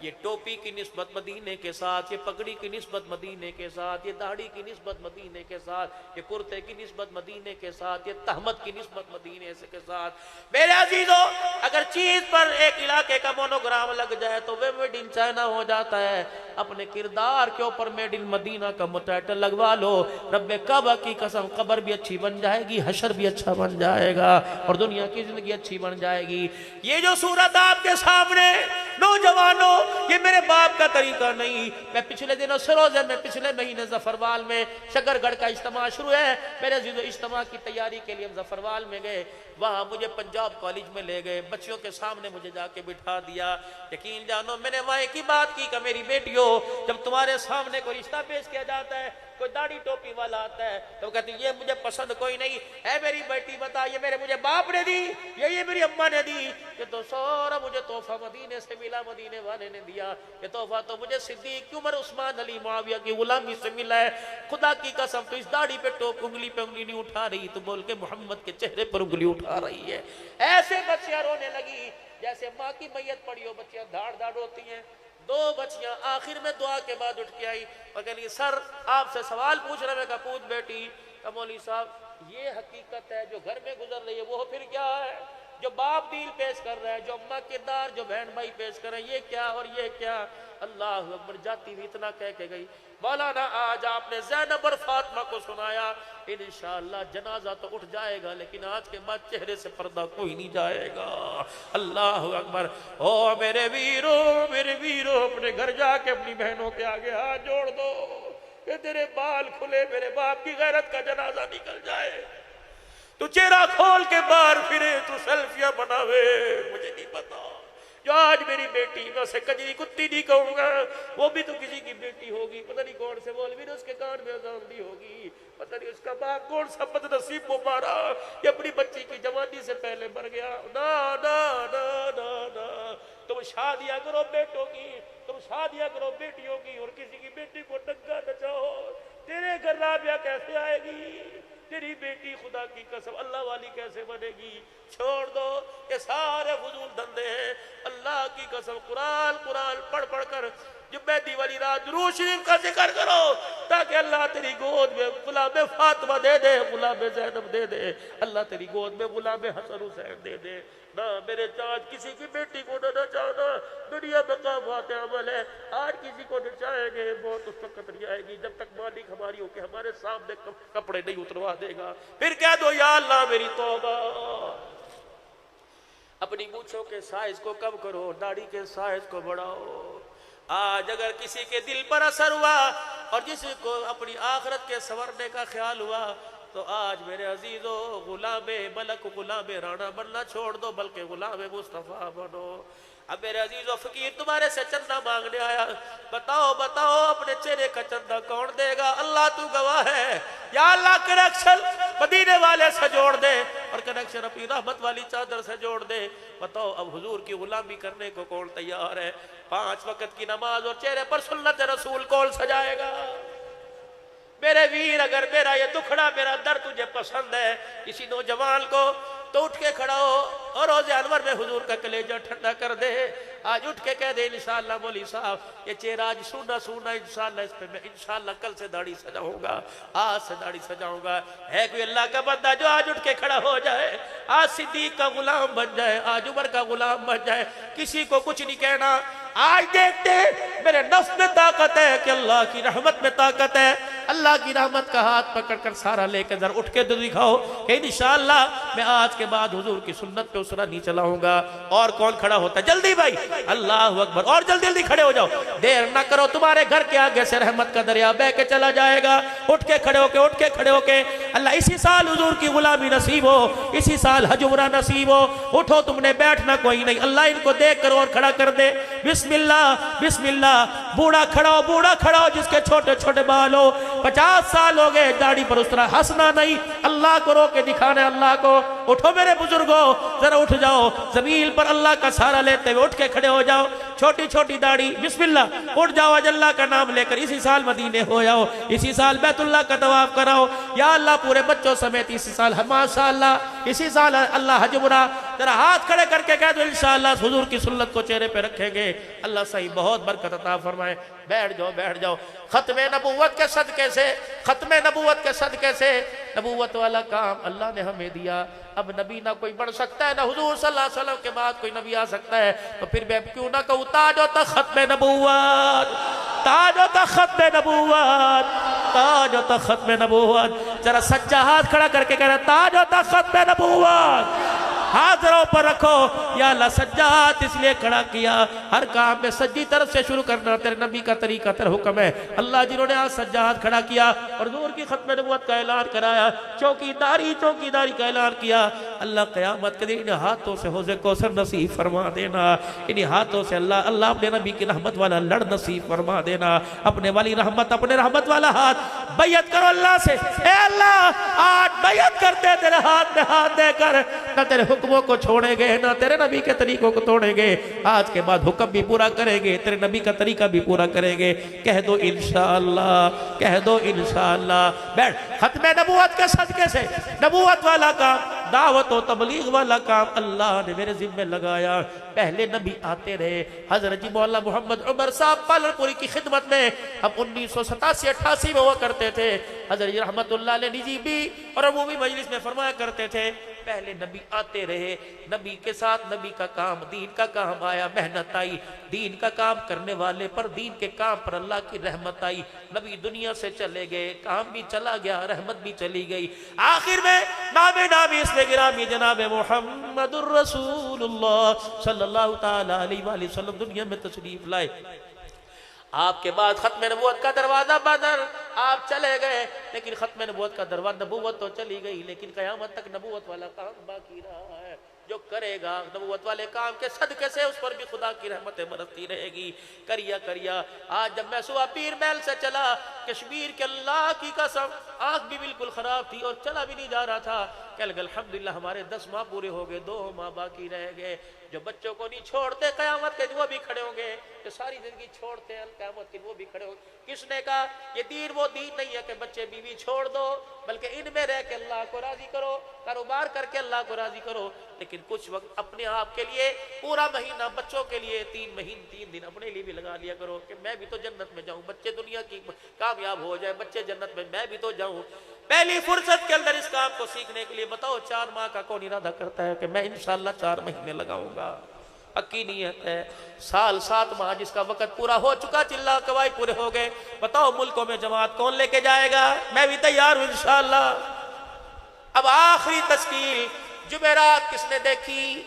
یہ ٹوپی کی نسبت مدینے کے ساتھ، یہ پگڑی کی نسبت مدینے کے ساتھ، یہ داڑھی کی نسبت مدینے کے ساتھ، یہ کرتے کی نسبت مدینے کے ساتھ، یہ تہمت کی نسبت مدینے کے ساتھ۔ میرے عزیزو، اگر چیز پر ایک علاقے کا مونوگرام لگ جائے تو وہ میڈ ان چائنا ہو جاتا ہے۔ اپنے کردار کے اوپر میڈ ان مدینہ کا ٹائٹل لگوا لو، رب کعبہ کی قسم قبر بھی اچھی بن جائے گی، حشر بھی اچھا بن جائے گا اور دنیا کی زندگی اچھی بن جائے گی۔ یہ جو صورت آپ کے سامنے، نوجوانوں، یہ میرے باپ کا طریقہ نہیں۔ میں پچھلے دنوں سروزے میں پچھلے مہینے ظفروال میں شکرگڑھ کا اجتماع شروع ہے، میرے عزیزو اجتماع کی تیاری کے لیے ہم ظفروال میں گئے، وہاں مجھے پنجاب کالج میں لے گئے، بچیوں کے سامنے مجھے جا کے بٹھا دیا۔ یقین جانو میں نے وہاں ایک ہی بات کی کہ میری بیٹیوں، جب تمہارے سامنے کوئی رشتہ پیش کیا جاتا ہے، کوئی داڑھی ٹوپی والا آتا ہے تو وہ کہتی یہ مجھے پسند کوئی نہیں ہے، میری بیٹی بتا یہ مجھے باپ نے دی، یہ میری اماں نے دی، یہ تو سورا مجھے تحفہ مدینے سے ملا، مدینے والے نے دیا، یہ تحفہ تو مجھے صدیق عمر عثمان علی معاویہ کی غلامی سے ملا ہے۔ خدا کی قسم تو اس داڑھی پہ انگلی پہ انگلی نہیں اٹھا رہی تو بول کے محمد کے چہرے پر انگلی اٹھا رہی ہے۔ ایسے بچیاں رونے لگی جیسے ماں کی میت پڑی ہو، بچیاں دھاڑ دھاڑ روتی ہیں۔ 2 بچیاں آخر میں دعا کے بعد اٹھ کے آئی اور کہہ لی سر آپ سے سوال پوچھ رہے، میں کہا پوچھ بیٹی۔ کہا مولوی صاحب یہ حقیقت ہے جو گھر میں گزر رہی ہے وہ پھر کیا ہے؟ جو باپ دیل پیش کر رہا ہے، جو اماں کردار، جو بہن بھائی پیش کر رہے ہیں، یہ کیا اور یہ کیا؟ اللہ اکبر، جاتی بھی اتنا کہہ کے گئی۔ مولانا آج آپ نے زینب اور فاطمہ کو سنایا، انشاءاللہ جنازہ تو اٹھ جائے گا لیکن آج کے بعد چہرے سے پردہ کوئی نہیں جائے گا۔ اللہ اکبر۔ او میرے ویرو، اپنے گھر جا کے اپنی بہنوں کے آگے ہاتھ جوڑ دو کہ تیرے بال کھلے، میرے باپ کی غیرت کا جنازہ نکل جائے، تو چہرہ کھول کے باہر پھرے، تو سیلفیاں بناوے، مجھے نہیں پتا جو آج میری بیٹی، میں اسے کجری کتی نہیں کہوں گا، وہ بھی تو کسی کی بیٹی ہوگی، پتہ نہیں کون سے مولوی نے اس کے کان میں اذان دی ہوگی، پتہ نہیں اس کا باپ کون سا بد نصیب وہ مارا یہ اپنی بچی کی جوانی سے پہلے مر گیا۔ نا نا نا نا نا، تم شادیاں کرو بیٹوں کی، تم شادیاں کرو بیٹیوں کی، اور کسی کی بیٹی کو ننگا نچاؤ، تیرے گھر رابعہ کیسے آئے گی؟ تیری بیٹی خدا کی قسم اللہ والی کیسے بنے گی؟ چھوڑ دو، یہ سارے فضول دھندے ہیں۔ اللہ کی قسم قرآن پڑھ پڑھ کر جمعہ دی والی رات درود شریف کا ذکر کرو، تاکہ اللہ تیری گود میں غلام فاطمہ دے دے، غلام زینب دے دے، اللہ تیری گود میں غلام حسن حسین دے دے۔ نہ میرے چاچ کسی کی بیٹی کو نہ نچانا، دنیا میں کافات عمل ہے، آج کسی کو نچائیں گے بہت اس وقت نہیں آئے گی جب تک مالک ہماری ہو کہ ہمارے سامنے کپڑے نہیں اتروا دے گا، پھر کہہ دو یا اللہ میری توبہ۔ اپنی مونچھوں کے سائز کو کم کرو، داڑھی کے سائز کو بڑھاؤ۔ آج اگر کسی کے دل پر اثر ہوا اور جس کو اپنی آخرت کے سنورنے کا خیال ہوا تو آج میرے عزیزو غلام ملک غلام رانا بننا چھوڑ دو، بلکہ غلام مصطفیٰ بنو۔ اب میرے عزیزو فقیر تمہارے سے چندہ مانگنے آیا، بتاؤ بتاؤ اپنے چہرے کا چندہ کون دے گا؟ اللہ تو گواہ ہے، یا اللہ کنیکشن مدینے والے سے جوڑ دے اور کنیکشن اپنی رحمت والی چادر سے جوڑ دے۔ بتاؤ اب حضور کی غلامی کرنے کو کون تیار ہے؟ 5 وقت کی نماز اور چہرے پر سنت رسول کون سجائے گا؟ میرے ویر اگر میرا یہ دکھڑا میرا درد تجھے پسند ہے، کسی نوجوان کو تو اٹھ کے کھڑا ہو اور روز انور میں حضور کا کلیجہ ٹھنڈا کر دے۔ آج اٹھ کے کہہ دے انشاءاللہ مولی صاحب یہ چہرہ آج سونا سونا انشاءاللہ اس پہ میں انشاءاللہ کل سے داڑھی سجاؤں گا، آج سے داڑھی سجاؤں گا۔ ہے کوئی اللہ کا بندہ جو آج اٹھ کے کھڑا ہو جائے، آج صدیق کا غلام بن جائے، آج عمر کا غلام بن جائے، کسی کو کچھ نہیں کہنا؟ آج دیکھتے میرے نفس میں طاقت ہے کہ اللہ کی رحمت میں طاقت ہے، اللہ کی رحمت کا ہاتھ پکڑ کر سارا لے کے ذرا اٹھ کے تو دکھاؤ کہ انشاءاللہ میں آج کے بعد حضور کی سنت پہ اسرا نہیں چلاؤں گا۔ اور کون کھڑا ہوتا ہے؟ جلدی بھائی، اللہ اکبر، اور جلدی جلدی کھڑے ہو جاؤ، دیر نہ کرو، تمہارے گھر کے آگے سے رحمت کا دریا بہ کے چلا جائے گا۔ اٹھ کے کھڑے ہو کے، اٹھ کے کھڑے ہو کے، اللہ اسی سال حضور کی غلامی نصیب ہو، اسی سال حج عمرہ نصیب ہو۔ اٹھو، تم نے بیٹھنا کوئی نہیں، اللہ ان کو دیکھ کر اور کھڑا کر دے۔ بسم اللہ بسم اللہ۔ بوڑھا کھڑا ہو جس کے چھوٹے چھوٹے بال ہو، 50 سال ہو گئے، داڑھی پر اس طرح ہنسنا نہیں، اللہ کو رو کے دکھانا ہے اللہ کو۔ اٹھو میرے بزرگوں، ذرا اٹھ جاؤ، زمین پر اللہ کا سہارا لیتے ہوئے اٹھ کے کھڑے ہو جاؤ، چھوٹی چھوٹی داڑھی، بسم اللہ، اٹھ جاؤ، آج اللہ کا نام لے کر اسی سال مدینے ہو جاؤ، اسی سال بیت اللہ کا طواف کراؤ، یا اللہ پورے بچوں سمیت اسی سال ماشاءاللہ اسی سال اللہ حج عمرہ۔ ذرا ہاتھ کھڑے کر کے کہہ دو انشاءاللہ حضور کی سنت کو چہرے پہ رکھیں گے، اللہ صحیح بہت برکت عطا فرمائے۔ بیٹھ جاؤ بیٹھ جاؤ۔ ختم نبوت کے صدقے سے، ختم نبوت کے صدقے سے نبوت والا کام اللہ نے ہمیں دیا۔ اب نبی نہ کوئی بڑھ سکتا ہے، نہ حضور صلی اللہ علیہ وسلم کے بعد کوئی نبی آ سکتا ہے، تو پھر میں کیوں نہ کہوں تاج و تخت ختم نبوت، تاج و تخت ختم نبوت، تاج و تخت ختم نبوت۔ ذرا سجا ہاتھ کھڑا کر کے کہہ رہا تاج و تخت ختم نبوت۔ ہاتھ ذرا اوپر رکھو، یا اللہ سجا ہاتھ اس لیے کھڑا کیا، ہر کام میں سجی طرف سے شروع کرنا تیرے نبی کا طریقہ، تیرا حکم ہے۔ اللہ جنہوں نے آج سجا ہاتھ کھڑا کیا اور حضور کی ختم نبوت کا اعلان کرایا، چوکی داری کا اعلان کیا، اللہ قیامت کے دن ان ہاتھوں سے حوض کوثر نصیب فرما دینا، انہی ہاتھوں سے اللہ اپنے نبی کی رحمت والا لڑ نصیب فرما دینا، اپنے والی رحمت، اپنے رحمت والا ہاتھ۔ بیعت کرو اللہ سے، اے اللہ آج بیعت کرتے تیرے ہاتھ میں ہاتھ دے کر، نہ تیرے حکموں کو چھوڑیں گے، نہ تیرے نبی کے طریقوں کو توڑیں گے، آج کے بعد حکم بھی پورا کریں گے، تیرے نبی کا طریقہ بھی پورا کریں گے۔ کہہ دو انشاءاللہ، کہہ دو انشاءاللہ۔ بیٹھ، ختم نبوت کے صدقے سے نبوت والا کام، دعوت و تبلیغ والا کام اللہ نے میرے ذمہ لگایا۔ پہلے نبی آتے رہے، حضرت جی مولا محمد عمر صاحب پالن پوری کی خدمت میں ہم 1987-88 میں ہوا کرتے تھے، حضرت جی رحمت اللہ علیہ نجی بھی اور عمومی مجلس میں فرمایا کرتے تھے، پہلے نبی آتے رہے، نبی کے ساتھ نبی کا کام، دین کا کام آیا، محنت آئی، دین کا کام کرنے والے پر، دین کے کام پر اللہ کی رحمت آئی، نبی دنیا سے چلے گئے، کام بھی چلا گیا، رحمت بھی چلی گئی، آخر میں نامی اس میں گرامی جناب محمد الرسول اللہ صلی اللہ تعالیٰ علیہ وآلہ وسلم دنیا میں تشریف لائے۔ آپ کے بعد ختم نبوت کا دروازہ بدر، آپ چلے گئے، لیکن ختم نبوت کا دروازہ، نبوت تو چلی گئی لیکن قیامت تک نبوت والا کام باقی رہا ہے۔ جو کرے گا نبوت والے کام کے صدقے سے اس پر بھی خدا کی رحمتیں برستی رہے گی. کریا آج جب میں صبح پیر محل سے چلا کشمیر کے اللہ کی قسم آنکھ بھی بالکل خراب تھی اور چلا بھی نہیں جا رہا تھا کہ الحمدللہ ہمارے 10 ماہ پورے ہو گئے, 2 ماہ باقی رہ گئے. جو بچوں کو نہیں چھوڑتے قیامت کے وہ بھی کھڑے ہوں گے, جو ساری زندگی چھوڑتے ہیں قیامت کے وہ بھی کھڑے ہوں گے. کس نے کہا یہ دین وہ دین نہیں ہے کہ بچے بیوی چھوڑ دو, بلکہ ان میں رہ کے اللہ کو راضی کرو, کاروبار کر کے اللہ کو راضی کرو. لیکن کچھ وقت اپنے آپ کے لیے پورا مہینہ بچوں کے لیے 3 دن اپنے لیے بھی لگا لیا کرو کہ میں بھی تو جنت میں جاؤں, بچے دنیا کی کامیاب ہو جائے, بچے جنت میں بھی تو جاؤں. پہلی فرصت کے اندر اس کام کو سیکھنے کے لیے بتاؤ 4 ماہ کا کون ارادہ کرتا ہے کہ میں انشاءاللہ 4 مہینے لگاؤں گا. پکی نیت ہے. سال 7 ماہ جس کا وقت پورا ہو چکا, چلا قواعد پورے ہو گئے, بتاؤ ملکوں میں جماعت کون لے کے جائے گا؟ میں بھی تیار ہوں انشاءاللہ. اب آخری تشکیل جمعرات کس نے دیکھی؟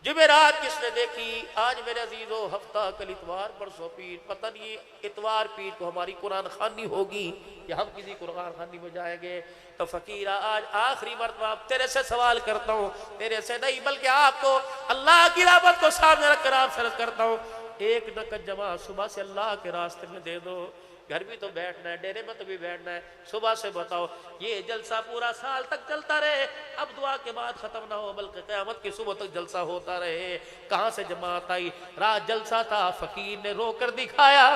جمعرات کس نے دیکھی؟ آج میرے عزیزو ہفتہ کل اتوار پرسوں پیر, پتہ نہیں اتوار پیر کو ہماری قرآن خوانی ہوگی یا ہم کسی قرآن خوانی میں جائیں گے. تو فقیرہ آج آخری مرتبہ تیرے سے سوال کرتا ہوں, تیرے سے نہیں بلکہ آپ کو اللہ کی رحمت کو سامنے رکھ کر آپ سے عرض کرتا ہوں, 1 رکعت جماعت صبح سے اللہ کے راستے میں دے دو. گھر بھی تو بیٹھنا ہے, ڈیرے میں تو بھی بیٹھنا ہے. صبح سے بتاؤ یہ جلسہ پورا سال تک چلتا رہے, اب دعا کے بعد ختم نہ ہو بلکہ قیامت کی صبح تک جلسہ ہوتا رہے. کہاں سے جماعت آئی؟ رات جلسہ تھا, فقیر نے رو کر دکھایا,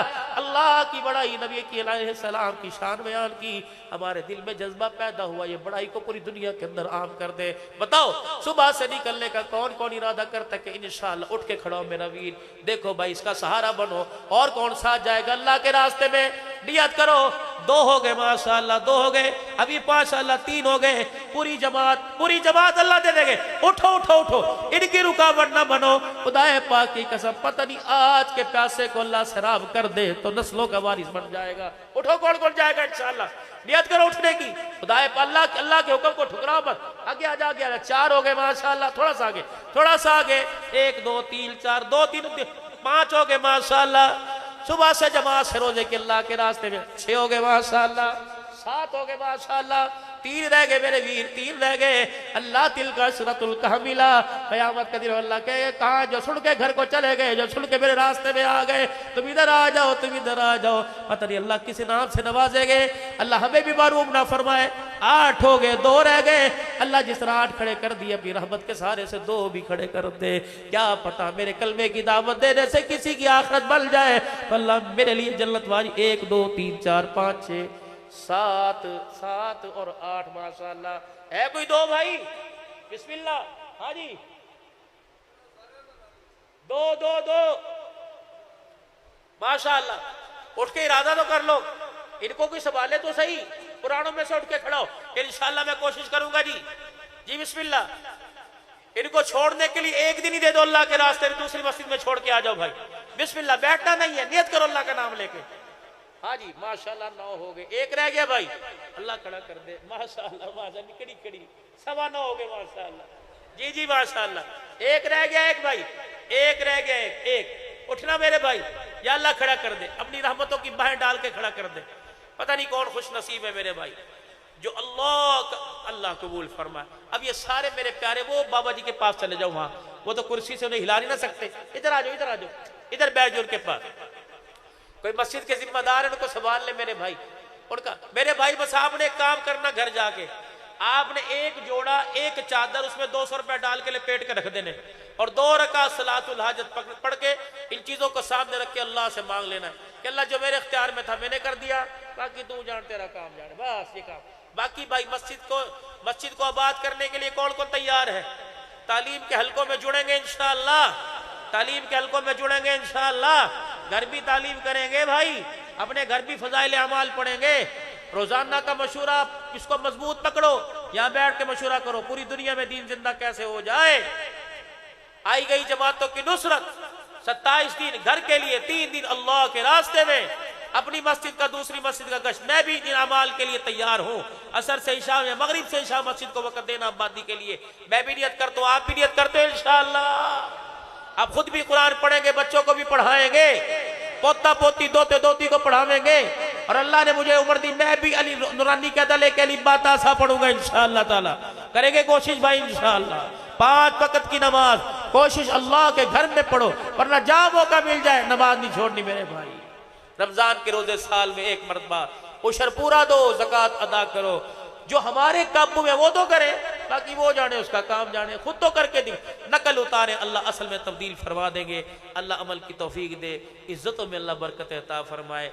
اللہ کی بڑائی, نبی کی علیہ السلام کی شان بیان کی. ہمارے دل میں جذبہ پیدا ہوا یہ بڑائی کو پوری دنیا کے اندر عام کر دے. بتاؤ صبح سے نکلنے کا کون کون ارادہ کرتا ہے کہ انشاءاللہ اٹھ کے کھڑا ہو میرا ویر, دیکھو بھائی اس کا سہارا بنو. اور کون ساتھ جائے گا اللہ کے راستے میں؟ نیت کرو. 2 ہو گئے ماشاءاللہ, 2 ہو گئے, ابھی ماشاءاللہ 3 ہو گئے. پوری جماعت اللہ دے دے گے. اٹھو, ان کی رکاوٹ نہ بنو. خدا پاک کی قسم پتہ نہیں آج کے پیاسے کو اللہ سیراب کر دے تو نسلوں کا وارث بن جائے گا. اٹھو, کون جائے گا انشاءاللہ؟ نیت کرو اٹھنے کی. خدا اللہ کے حکم کو ٹھکراؤ مت. آگے آ جا, 4 ہو گئے ماشاءاللہ, تھوڑا سا آگے, 1 2 3 4, 2 3 5 ہو گئے ماشاءاللہ. صبح سے جماعت سے روزے کے اللہ کے راستے میں 6 ہو گئے ماشاءاللہ, 7 ہو گئے ماشاءاللہ, 3 رہ گئے میرے ویر, 3 رہ گئے. اللہ تلک عشرۃ کاملہ. قیامت کا دن اللہ کہے کہاں جو سن کے گھر کو چلے گئے, جو سن کے میرے راستے میں آ گئے, تم ادھر آ جاؤ, پتہ نہیں اللہ کس نام سے نوازے گے. اللہ ہمیں بھی معروف نہ فرمائے. 8 ہو گئے, 2 رہ گئے. اللہ جس طرح 8 کھڑے کر دیے اپنی رحمت کے سارے سے 2 بھی کھڑے کر دے. کیا پتا میرے کلمے کی دعوت دینے سے کسی کی آخرت بن جائے تو اللہ میرے لیے جنت والی. 1 2 3 4 5 6 7 اور 8 ماشاءاللہ. ہے کوئی 2 بھائی؟ بسم اللہ. ہاں جی, 2 ماشاءاللہ. اٹھ کے ارادہ تو کر لو, ان کو کوئی سنبھالے تو صحیح. قرآنوں میں سے اٹھ کے کھڑا ہو, انشاءاللہ میں کوشش کروں گا. جی بسم اللہ. ان کو چھوڑنے کے لیے 1 دن ہی دے دو اللہ کے راستے میں, دوسری مسجد میں چھوڑ کے آ جاؤ بھائی. بسم اللہ. بیٹھنا نہیں ہے, نیت کرو اللہ کا نام لے کے. ہاں جی ماشاءاللہ. 9 ہو گئے, 1 رہ گیا بھائی, اللہ کھڑا کر دے ماشاءاللہ. کڑی 9.25 ہو گئے ماشاءاللہ. جی ماشاءاللہ. 1 رہ گیا, 1 بھائی, 1 رہ گیا, 1 اٹھنا میرے بھائی. یا اللہ کھڑا کر دے, اپنی رحمتوں کی باہیں ڈال کے کھڑا کر دے. پتہ نہیں کون خوش نصیب ہے میرے بھائی جو اللہ قبول فرمائے. اب یہ سارے میرے پیارے, وہ بابا جی کے پاس چلے جاؤ, وہاں وہ تو کرسی سے انہیں ہلا نہیں نہ سکتے. ادھر آ جاؤ, ادھر بیٹھ جاؤ ان کے پاس. کوئی مسجد کے ذمہ دار ہے, ان کو سنبھال لے میرے بھائی. ان کا میرے بھائی بس آپ نے ایک کام کرنا, گھر جا کے آپ نے 1 جوڑا, 1 چادر, اس میں 200 روپے ڈال کے لپیٹ کے رکھ دینے, اور 2 رکعت صلاۃ الحاجت پڑھ کے ان چیزوں کو سامنے رکھ کے اللہ سے مانگ لینا کہ اللہ جو میرے اختیار میں تھا میں نے کر دیا, باقی تو جان تیرا کام جانے. بس یہ کام. باقی بھائی مسجد کو آباد کرنے کے لیے کون تیار ہے؟ تعلیم کے حلقوں میں جڑیں گے انشاءاللہ, تعلیم کے حلقوں میں جڑیں گے انشاءاللہ. گھر بھی تعلیم کریں گے بھائی, اپنے گھر بھی فضائل اعمال پڑھیں گے. روزانہ کا مشورہ اس کو مضبوط پکڑو, یہاں بیٹھ کے مشورہ کرو پوری دنیا میں دین زندہ کیسے ہو جائے. آئی گئی جماعتوں کی نصرت, 27 دن گھر کے لیے, 3 دن اللہ کے راستے میں, اپنی مسجد کا دوسری مسجد کا گشت. میں بھی ان اعمال کے لیے تیار ہوں. عصر سے عشاء میں, مغرب سے عشاء مسجد کو وقت دینا آبادی کے لیے. میں بھی نیت کرتا ہوں, آپ بھی نیت کرتے ہو انشاءاللہ. آپ خود بھی قرآن پڑھیں گے, بچوں کو بھی پڑھائیں گے, پوتا پوتی دوتے دوتی کو پڑھاویں گے. اور اللہ نے مجھے عمر دی, میں بھی علی نورانی کے دلے کے لیے باتا سا پڑھوں گا انشاءاللہ تعالی. کریں گے کوشش بھائی انشاءاللہ. 5 وقت کی نماز کوشش اللہ کے گھر میں پڑھو، ورنہ جہاں موقع مل جائے نماز نہیں چھوڑنی میرے بھائی۔ رمضان کے روزے سال میں 1 مرتبہ عشر پورا دو، زکوٰۃ ادا کرو، جو ہمارے قابو میں وہ تو کرے، باقی وہ جانے اس کا کام جانے، خود تو کر کے دی نقل اتارے، اللہ اصل میں تبدیل فرما دیں گے۔ اللہ عمل کی توفیق دے، عزتوں میں اللہ برکت عطا فرمائے۔